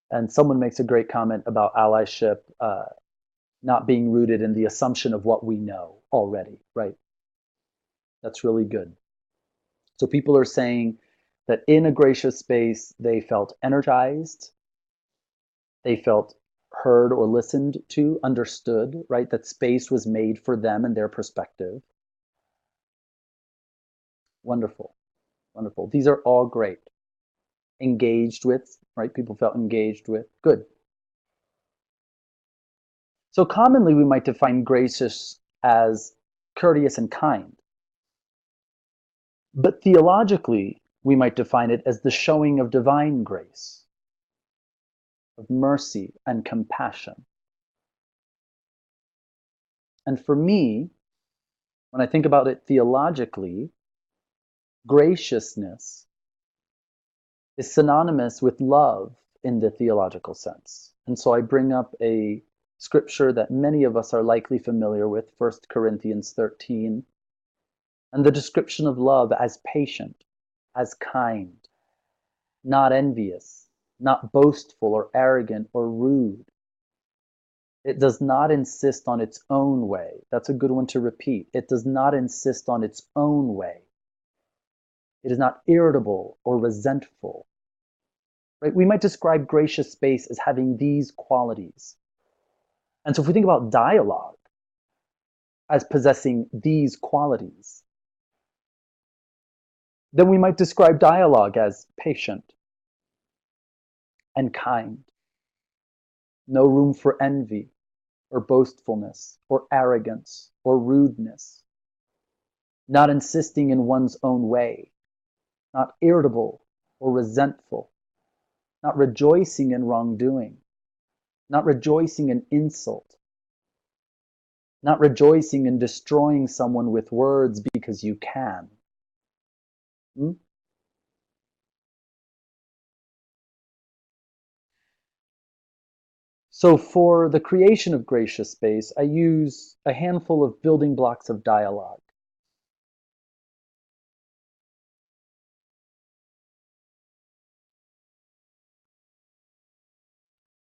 And someone makes a great comment about allyship not being rooted in the assumption of what we know already, right? That's really good. So people are saying that in a gracious space, they felt energized, they felt heard or listened to, understood, right? That space was made for them and their perspective. Wonderful, wonderful. These are all great. Engaged with, right? People felt engaged with, good. So commonly we might define gracious as courteous and kind. But theologically, we might define it as the showing of divine grace, of mercy and compassion. And for me, when I think about it theologically, graciousness is synonymous with love in the theological sense. And so I bring up a scripture that many of us are likely familiar with, 1 Corinthians 13, and the description of love as patient, as kind, not envious, not boastful or arrogant or rude. It does not insist on its own way. That's a good one to repeat. It does not insist on its own way. It is not irritable or resentful. Right? We might describe gracious space as having these qualities. And so if we think about dialogue as possessing these qualities, then we might describe dialogue as patient and kind. No room for envy or boastfulness or arrogance or rudeness. Not insisting in one's own way. Not irritable or resentful. Not rejoicing in wrongdoing. Not rejoicing in insult. Not rejoicing in destroying someone with words because you can. So for the creation of gracious space, I use a handful of building blocks of dialogue.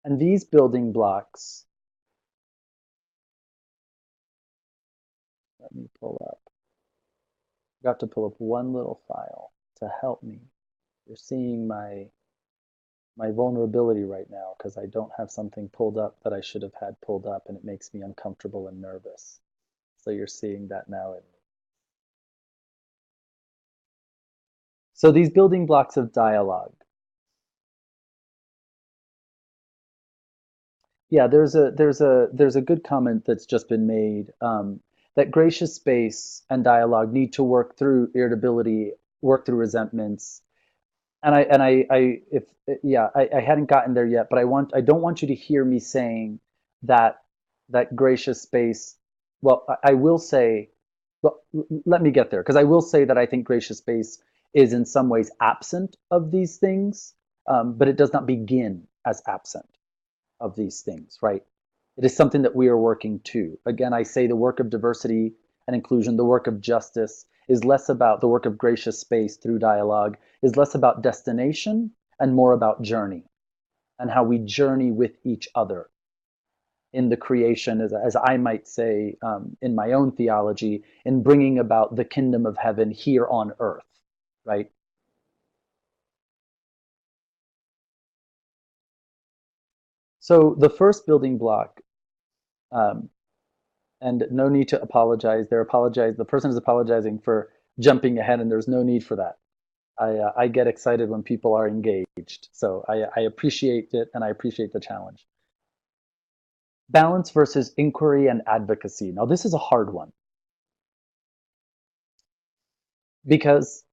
And these building blocks, let me pull up. I got to pull up one little file to help me. You're seeing my vulnerability right now because I don't have something pulled up that I should have had pulled up, and it makes me uncomfortable and nervous. So you're seeing that now in me. So these building blocks of dialogue. Yeah, there's a good comment that's just been made, that gracious space and dialogue need to work through irritability, work through resentments, and I if yeah, I hadn't gotten there yet, but I don't want you to hear me saying that gracious space. Well, I will say, well, let me get there because I will say that I think gracious space is in some ways absent of these things, but it does not begin as absent of these things, right? It is something that we are working to. Again, I say the work of diversity and inclusion, the work of justice is less about the work of gracious space through dialogue, is less about destination and more about journey and how we journey with each other in the creation, as I might say, in my own theology, in bringing about the kingdom of heaven here on earth, right? So the first building block, um, and no need to apologize. The person is apologizing for jumping ahead, and there's no need for that. I get excited when people are engaged, so I appreciate it, and I appreciate the challenge. Balance versus inquiry and advocacy. Now, this is a hard one because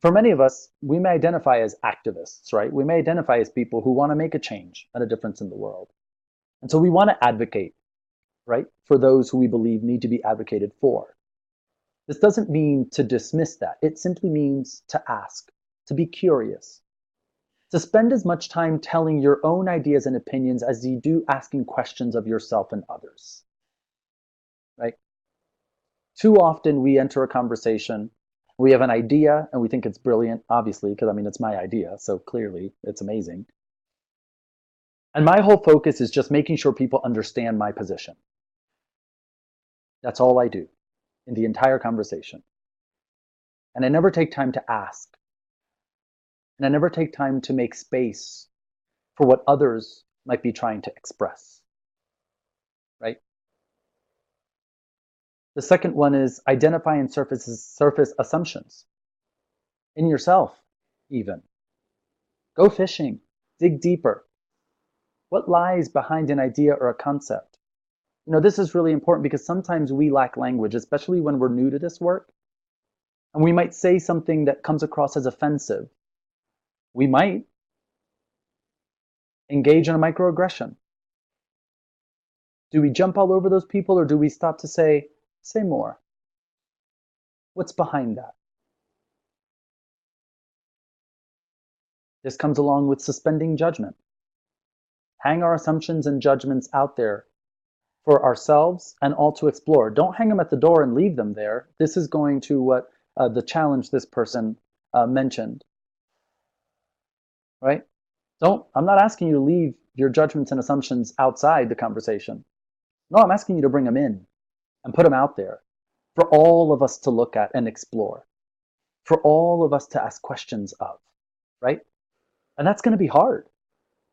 for many of us, we may identify as activists, right? We may identify as people who want to make a change and a difference in the world. And so we want to advocate, right, for those who we believe need to be advocated for. This doesn't mean to dismiss that. It simply means to ask, to be curious, to spend as much time telling your own ideas and opinions as you do asking questions of yourself and others, right? Too often we enter a conversation, we have an idea and we think it's brilliant, obviously, because I mean, it's my idea, so clearly it's amazing. And my whole focus is just making sure people understand my position. That's all I do in the entire conversation. And I never take time to ask. And I never take time to make space for what others might be trying to express, right? The second one is identify and surface assumptions in yourself, even. Go fishing, dig deeper. What lies behind an idea or a concept? You know, this is really important because sometimes we lack language, especially when we're new to this work. And we might say something that comes across as offensive. We might engage in a microaggression. Do we jump all over those people or do we stop to say more? What's behind that? This comes along with suspending judgment. Hang our assumptions and judgments out there for ourselves and all to explore. Don't hang them at the door and leave them there. This is going to what the challenge this person mentioned, right? I'm not asking you to leave your judgments and assumptions outside the conversation. No, I'm asking you to bring them in and put them out there for all of us to look at and explore, for all of us to ask questions of, right? And that's going to be hard.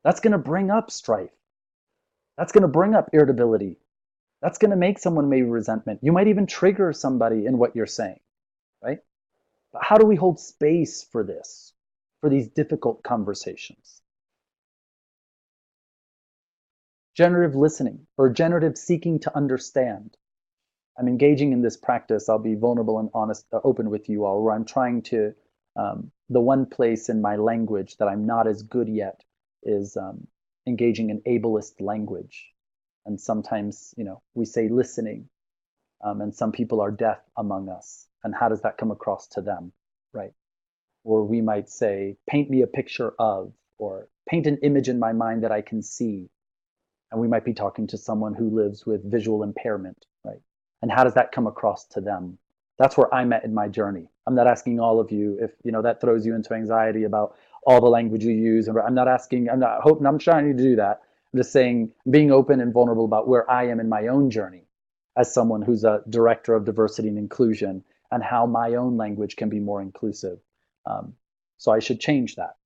That's going to bring up strife. That's going to bring up irritability. That's going to make someone maybe resentment. You might even trigger somebody in what you're saying, right? But how do we hold space for this, for these difficult conversations? Generative listening or generative seeking to understand. I'm engaging in this practice. I'll be vulnerable and honest, open with you all, where I'm trying to, the one place in my language that I'm not as good yet is engaging in ableist language. And sometimes, you know, we say listening, and some people are deaf among us. And how does that come across to them, right? Or we might say, paint me a picture of, or paint an image in my mind that I can see. And we might be talking to someone who lives with visual impairment, right? And how does that come across to them? That's where I'm at in my journey. I'm not asking all of you if that throws you into anxiety about all the language you use. And I'm not asking, I'm not hoping, I'm trying to do that. I'm just saying being open and vulnerable about where I am in my own journey as someone who's a director of diversity and inclusion, and how my own language can be more inclusive. So I should change that.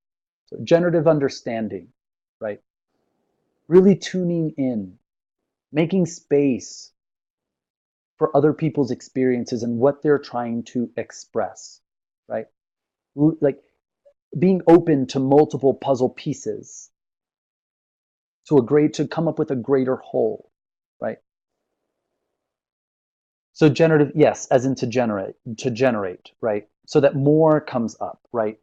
So generative understanding, right? Really tuning in, making space for other people's experiences and what they're trying to express, right? Like being open to multiple puzzle pieces to come up with a greater whole, right? So generative, yes, as in to generate, right? So that more comes up, right?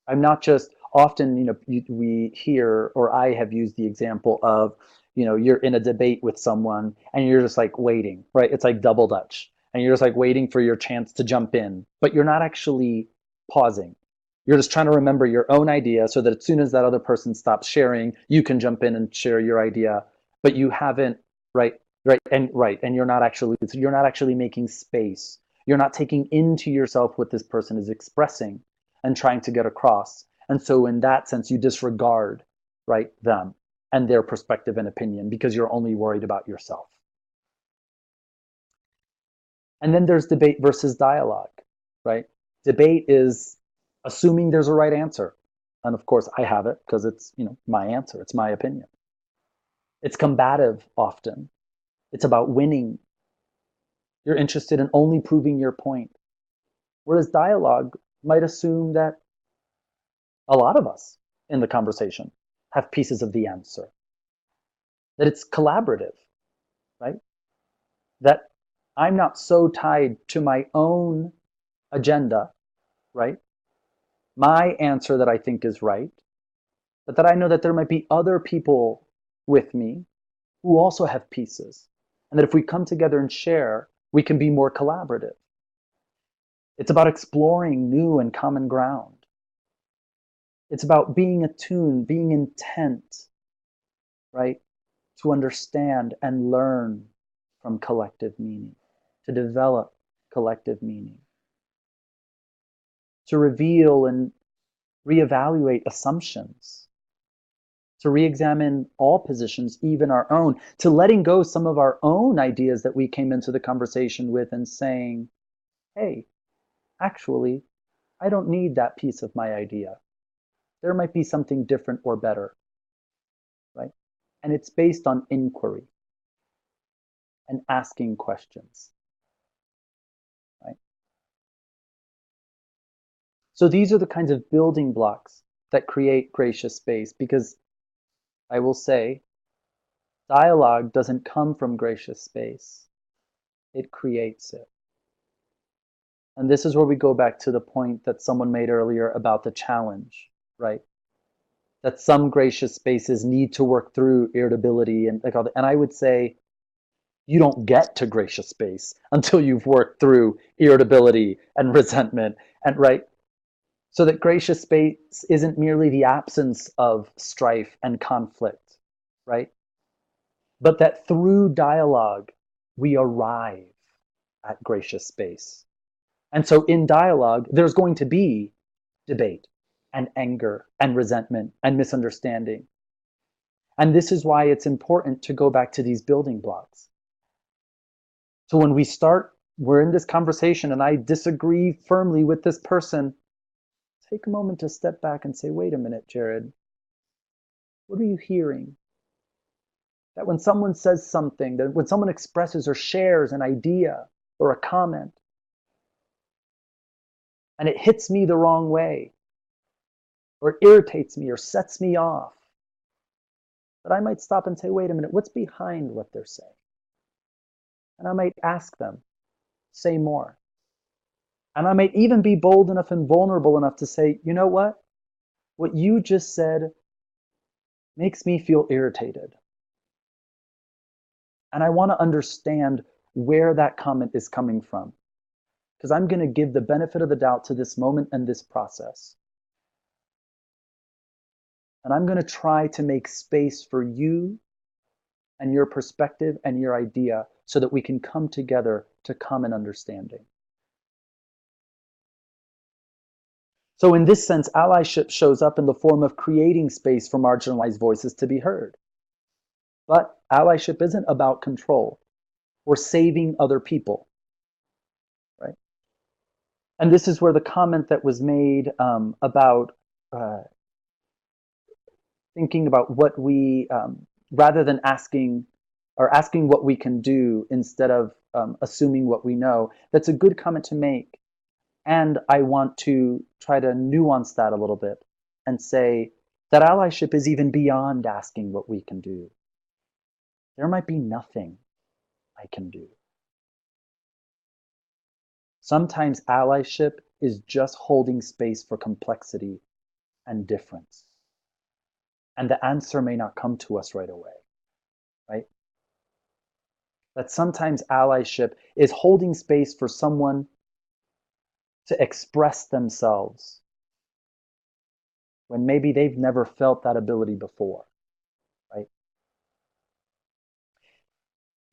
I'm not just often, we hear, or I have used the example of, you're in a debate with someone and you're just like waiting, right? It's like double Dutch. And you're just like waiting for your chance to jump in, but you're not actually pausing. You're just trying to remember your own idea so that as soon as that other person stops sharing, you can jump in and share your idea, but you haven't, right? Right. And you're not actually making space. You're not taking into yourself what this person is expressing and trying to get across. And so in that sense, you disregard, right, them and their perspective and opinion because you're only worried about yourself. And then there's debate versus dialogue, right? Debate is assuming there's a right answer. And of course I have it because it's, my answer, it's my opinion. It's combative often. It's about winning. You're interested in only proving your point. Whereas dialogue might assume that a lot of us in the conversation have pieces of the answer, that it's collaborative, right? That I'm not so tied to my own agenda, right? My answer that I think is right, but that I know that there might be other people with me who also have pieces. And that if we come together and share, we can be more collaborative. It's about exploring new and common ground. It's about being attuned, being intent, right? To understand and learn from collective meaning, to develop collective meaning, to reveal and reevaluate assumptions, to re-examine all positions, even our own, to letting go some of our own ideas that we came into the conversation with and saying, hey, actually, I don't need that piece of my idea. There might be something different or better, right? And it's based on inquiry and asking questions, right? So these are the kinds of building blocks that create gracious space, because I will say, dialogue doesn't come from gracious space. It creates it. And this is where we go back to the point that someone made earlier about the challenge, right? That some gracious spaces need to work through irritability and like all that. And I would say you don't get to gracious space until you've worked through irritability and resentment, and right? So that gracious space isn't merely the absence of strife and conflict, right? But that through dialogue, we arrive at gracious space. And so in dialogue, there's going to be debate and anger and resentment and misunderstanding. And this is why it's important to go back to these building blocks. So when we're in this conversation and I disagree firmly with this person, take a moment to step back and say, wait a minute, Jared, what are you hearing? That when someone says something, that when someone expresses or shares an idea or a comment, and it hits me the wrong way, or irritates me or sets me off, that I might stop and say, wait a minute, what's behind what they're saying? And I might ask them, say more. And I might even be bold enough and vulnerable enough to say, you know what? What you just said makes me feel irritated. And I want to understand where that comment is coming from, because I'm going to give the benefit of the doubt to this moment and this process. And I'm going to try to make space for you and your perspective and your idea so that we can come together to common understanding. So in this sense, allyship shows up in the form of creating space for marginalized voices to be heard. But allyship isn't about control or saving other people, right? And this is where the comment that was made about thinking about what we, rather than asking what we can do instead of assuming what we know, that's a good comment to make. And I want to try to nuance that a little bit and say that allyship is even beyond asking what we can do. There might be nothing I can do. Sometimes allyship is just holding space for complexity and difference. And the answer may not come to us right away, right? That sometimes allyship is holding space for someone to express themselves when maybe they've never felt that ability before, right?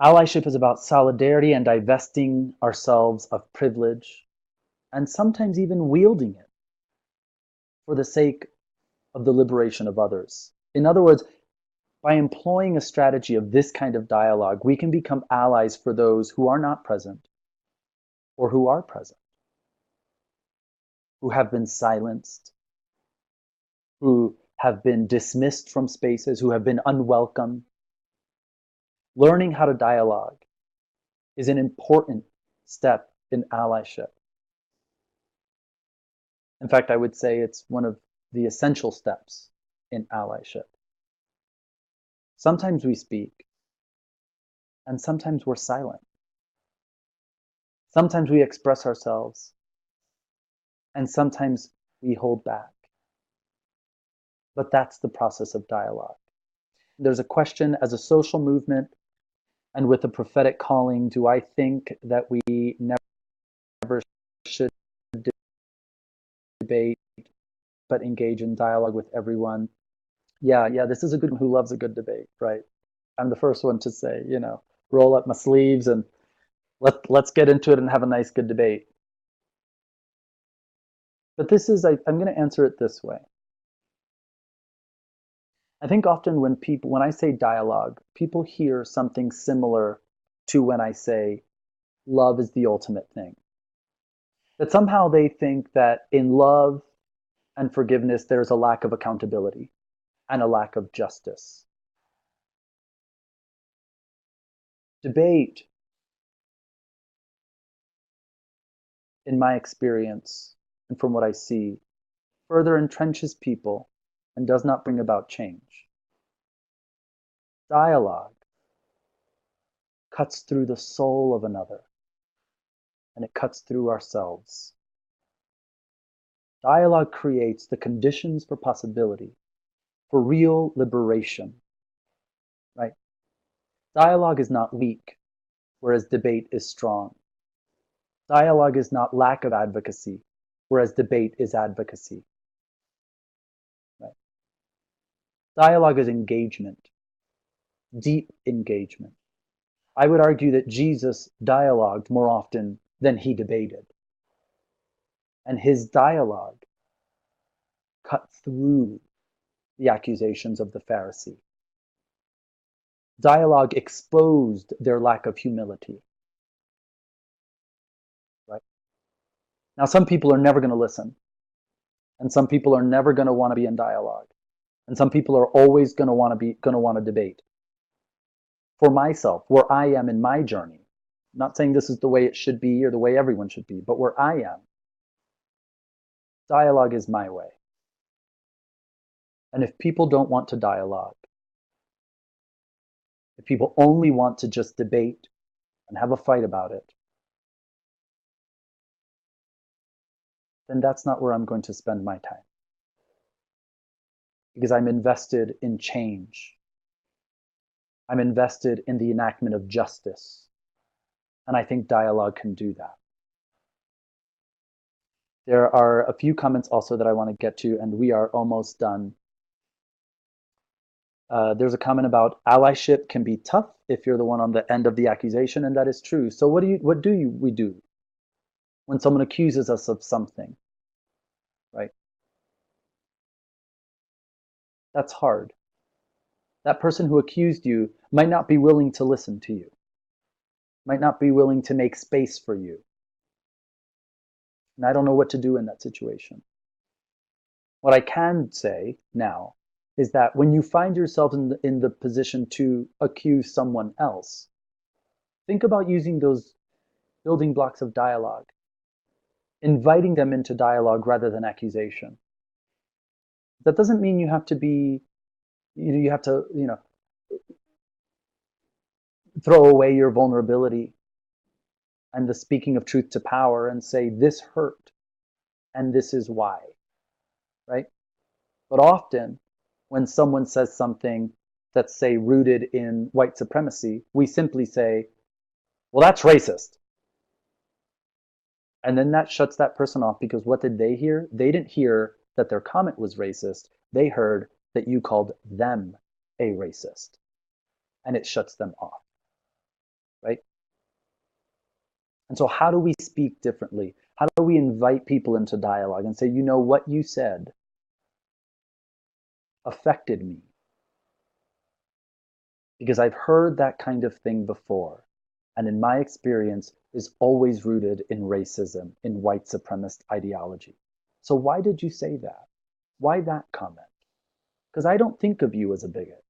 Allyship is about solidarity and divesting ourselves of privilege, and sometimes even wielding it for the sake of the liberation of others. In other words, by employing a strategy of this kind of dialogue, we can become allies for those who are not present or who are present, who have been silenced, who have been dismissed from spaces, who have been unwelcome. Learning how to dialogue is an important step in allyship. In fact, I would say it's one of the essential steps in allyship. Sometimes we speak, and sometimes we're silent. Sometimes we express ourselves, and sometimes we hold back. But that's the process of dialogue. There's a question, as a social movement and with a prophetic calling, do I think that we never should debate but engage in dialogue with everyone? Yeah, this is a good one who loves a good debate, right? I'm the first one to say, roll up my sleeves and let's get into it and have a nice, good debate. But I'm going to answer it this way. I think often when I say dialogue, people hear something similar to when I say love is the ultimate thing. That somehow they think that in love and forgiveness, there's a lack of accountability and a lack of justice. Debate, in my experience and from what I see, further entrenches people and does not bring about change. Dialogue cuts through the soul of another, and it cuts through ourselves. Dialogue creates the conditions for possibility, for real liberation, right? Dialogue is not weak, whereas debate is strong. Dialogue is not lack of advocacy, whereas debate is advocacy. Right? Dialogue is engagement, deep engagement. I would argue that Jesus dialogued more often than he debated. And his dialogue cut through the accusations of the Pharisee. Dialogue exposed their lack of humility. Right? Now, some people are never going to listen. And some people are never going to want to be in dialogue. And some people are always going to want to debate. For myself, where I am in my journey, I'm not saying this is the way it should be or the way everyone should be, but where I am, dialogue is my way. And if people don't want to dialogue, if people only want to just debate and have a fight about it, then that's not where I'm going to spend my time. Because I'm invested in change. I'm invested in the enactment of justice. And I think dialogue can do that. There are a few comments also that I want to get to, and we are almost done. There's a comment about allyship can be tough if you're the one on the end of the accusation, and that is true. So we do when someone accuses us of something, right? That's hard. That person who accused you might not be willing to listen to you, might not be willing to make space for you. And I don't know what to do in that situation. What I can say now is that when you find yourself in the position to accuse someone else, think about using those building blocks of dialogue, inviting them into dialogue rather than accusation. That doesn't mean you have to be, you have to, throw away your vulnerability and the speaking of truth to power and say, this hurt and this is why, right? But often when someone says something that's, say, rooted in white supremacy, we simply say, well, that's racist. And then that shuts that person off, because what did they hear? They didn't hear that their comment was racist. They heard that you called them a racist. And it shuts them off, right? And so how do we speak differently? How do we invite people into dialogue and say, you know, what you said affected me? Because I've heard that kind of thing before. And in my experience, is always rooted in racism, in white supremacist ideology. So why did you say that? Why that comment? Because I don't think of you as a bigot.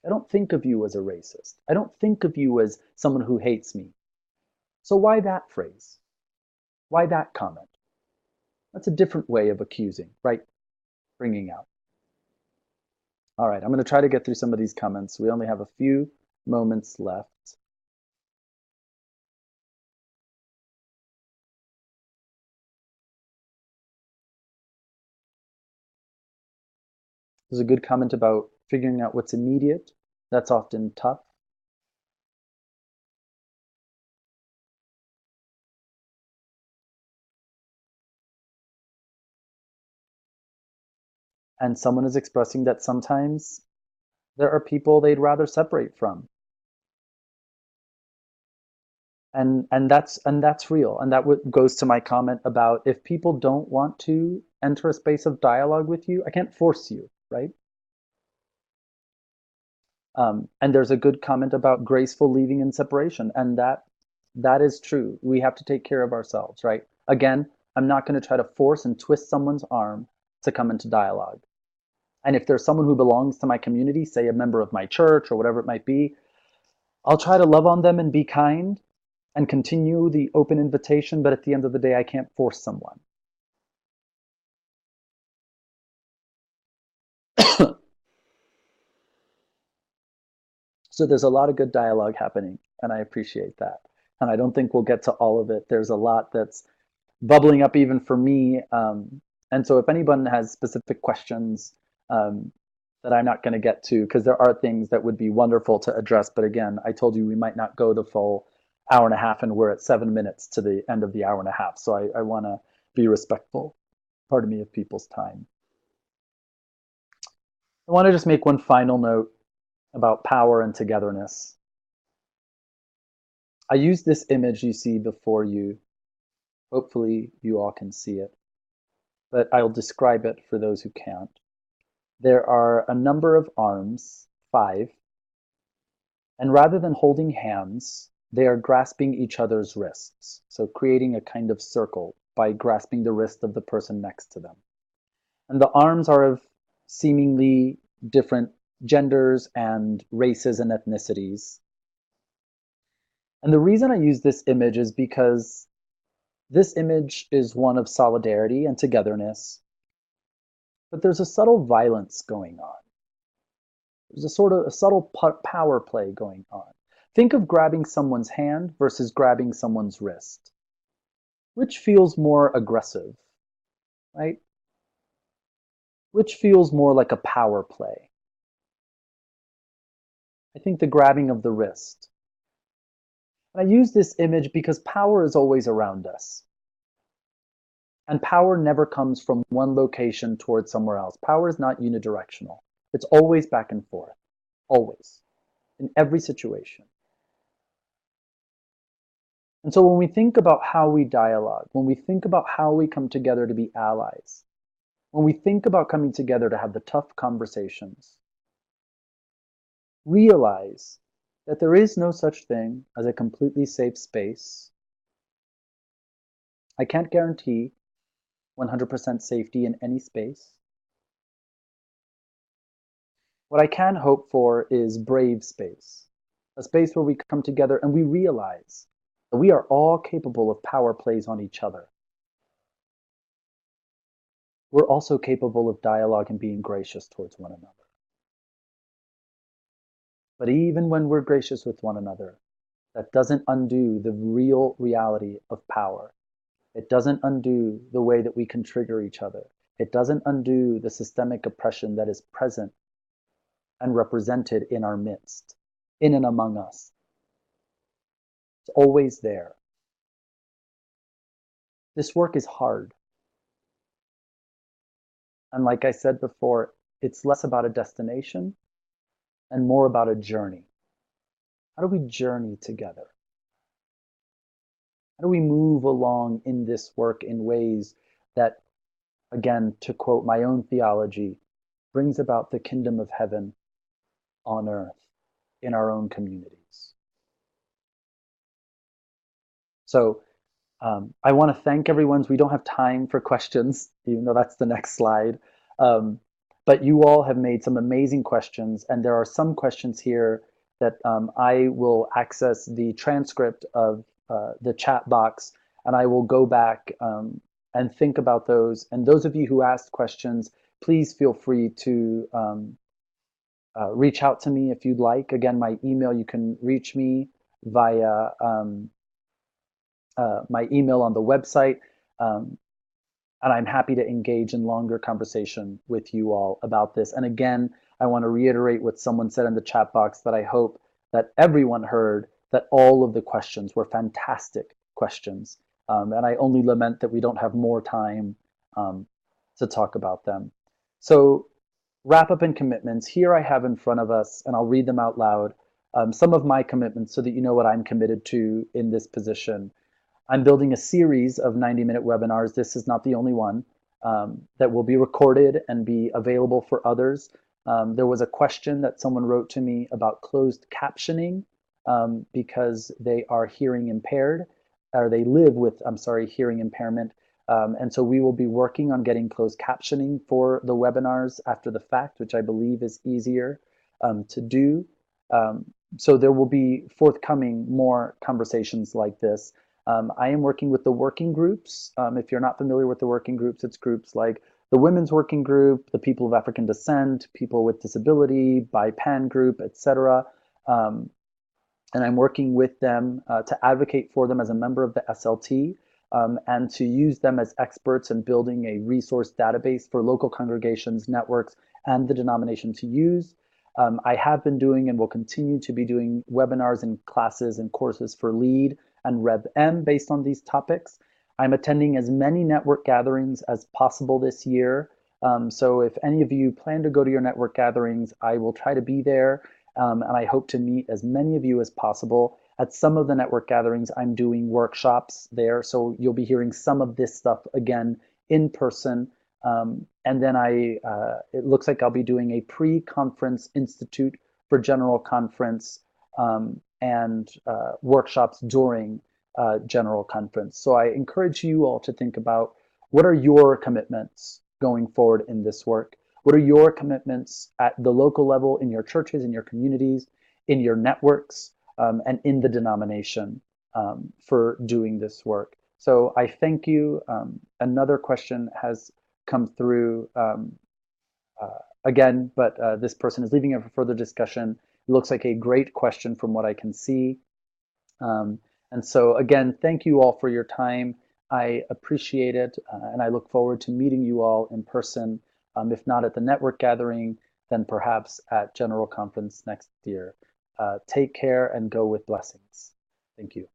I don't think of you as a racist. I don't think of you as someone who hates me. So why that phrase? Why that comment? That's a different way of accusing, right? Bringing out. All right, I'm going to try to get through some of these comments. We only have a few moments left. There's a good comment about figuring out what's immediate. That's often tough. And someone is expressing that sometimes there are people they'd rather separate from. And that's real. And that goes to my comment about, if people don't want to enter a space of dialogue with you, I can't force you, right? And there's a good comment about graceful leaving and separation, and that is true. We have to take care of ourselves, right? Again, I'm not going to try to force and twist someone's arm to come into dialogue. And if there's someone who belongs to my community, say a member of my church or whatever it might be, I'll try to love on them and be kind and continue the open invitation, but at the end of the day, I can't force someone. So there's a lot of good dialogue happening, and I appreciate that. And I don't think we'll get to all of it. There's a lot that's bubbling up even for me. And so if anyone has specific questions that I'm not going to get to, because there are things that would be wonderful to address, but again, I told you we might not go the full hour and a half, and we're at 7 minutes to the end of the hour and a half. So I want to be respectful, pardon me, of people's time. I want to just make one final note about power and togetherness. I use this image you see before you. Hopefully you all can see it, but I'll describe it for those who can't. There are a number of arms, 5, and rather than holding hands, they are grasping each other's wrists, so creating a kind of circle by grasping the wrist of the person next to them. And the arms are of seemingly different genders and races and ethnicities. And the reason I use this image is because this image is one of solidarity and togetherness, but there's a subtle violence going on. There's a subtle power play going on. Think of grabbing someone's hand versus grabbing someone's wrist. Which feels more aggressive, right? Which feels more like a power play? I think the grabbing of the wrist. And I use this image because power is always around us. And power never comes from one location towards somewhere else. Power is not unidirectional. It's always back and forth. always, in every situation. And so when we think about how we dialogue, when we think about how we come together to be allies, when we think about coming together to have the tough conversations, realize that there is no such thing as a completely safe space. I can't guarantee 100% safety in any space. What I can hope for is brave space, a space where we come together and we realize that we are all capable of power plays on each other. We're also capable of dialogue and being gracious towards one another. But even when we're gracious with one another, that doesn't undo the real reality of power. It doesn't undo the way that we can trigger each other. It doesn't undo the systemic oppression that is present and represented in our midst, in and among us. It's always there. This work is hard. And like I said before, it's less about a destination and more about a journey. How do we journey together? How do we move along in this work in ways that, again, to quote my own theology, brings about the kingdom of heaven on earth in our own communities? So I want to thank everyone. We don't have time for questions, even though that's the next slide. But you all have made some amazing questions, and there are some questions here that I will access the transcript of the chat box, and I will go back and think about those. And those of you who asked questions, please feel free to reach out to me if you'd like. Again, my email, you can reach me via my email on the website. And I'm happy to engage in longer conversation with you all about this. And again, I want to reiterate what someone said in the chat box, that I hope that everyone heard that all of the questions were fantastic questions. And I only lament that we don't have more time to talk about them. So wrap up and commitments. Here I have in front of us, and I'll read them out loud, some of my commitments so that you know what I'm committed to in this position. I'm building a series of 90-minute webinars. This is not the only one that will be recorded and be available for others. There was a question that someone wrote to me about closed captioning because they are hearing impaired, or they live with, I'm sorry, hearing impairment. And so we will be working on getting closed captioning for the webinars after the fact, which I believe is easier to do. So there will be forthcoming more conversations like this. I am working with the working groups. If you're not familiar with the working groups, it's groups like the Women's Working Group, the People of African Descent, People with Disability, BIPAN Group, etc. And I'm working with them to advocate for them as a member of the SLT and to use them as experts in building a resource database for local congregations, networks, and the denomination to use. I have been doing and will continue to be doing webinars and classes and courses for LEAD and RevM based on these topics. I'm attending as many network gatherings as possible this year. So if any of you plan to go to your network gatherings, I will try to be there. And I hope to meet as many of you as possible. At some of the network gatherings, I'm doing workshops there. So you'll be hearing some of this stuff again in person. And then it looks like I'll be doing a pre-conference institute for general conference and workshops during general conference. So I encourage you all to think about, what are your commitments going forward in this work? What are your commitments at the local level, in your churches, in your communities, in your networks, and in the denomination for doing this work? So I thank you. Another question has come through again, but this person is leaving it for further discussion. It looks like a great question from what I can see. And so again, thank you all for your time. I appreciate it, and I look forward to meeting you all in person, if not at the network gathering, then perhaps at General Conference next year. Take care and go with blessings. Thank you.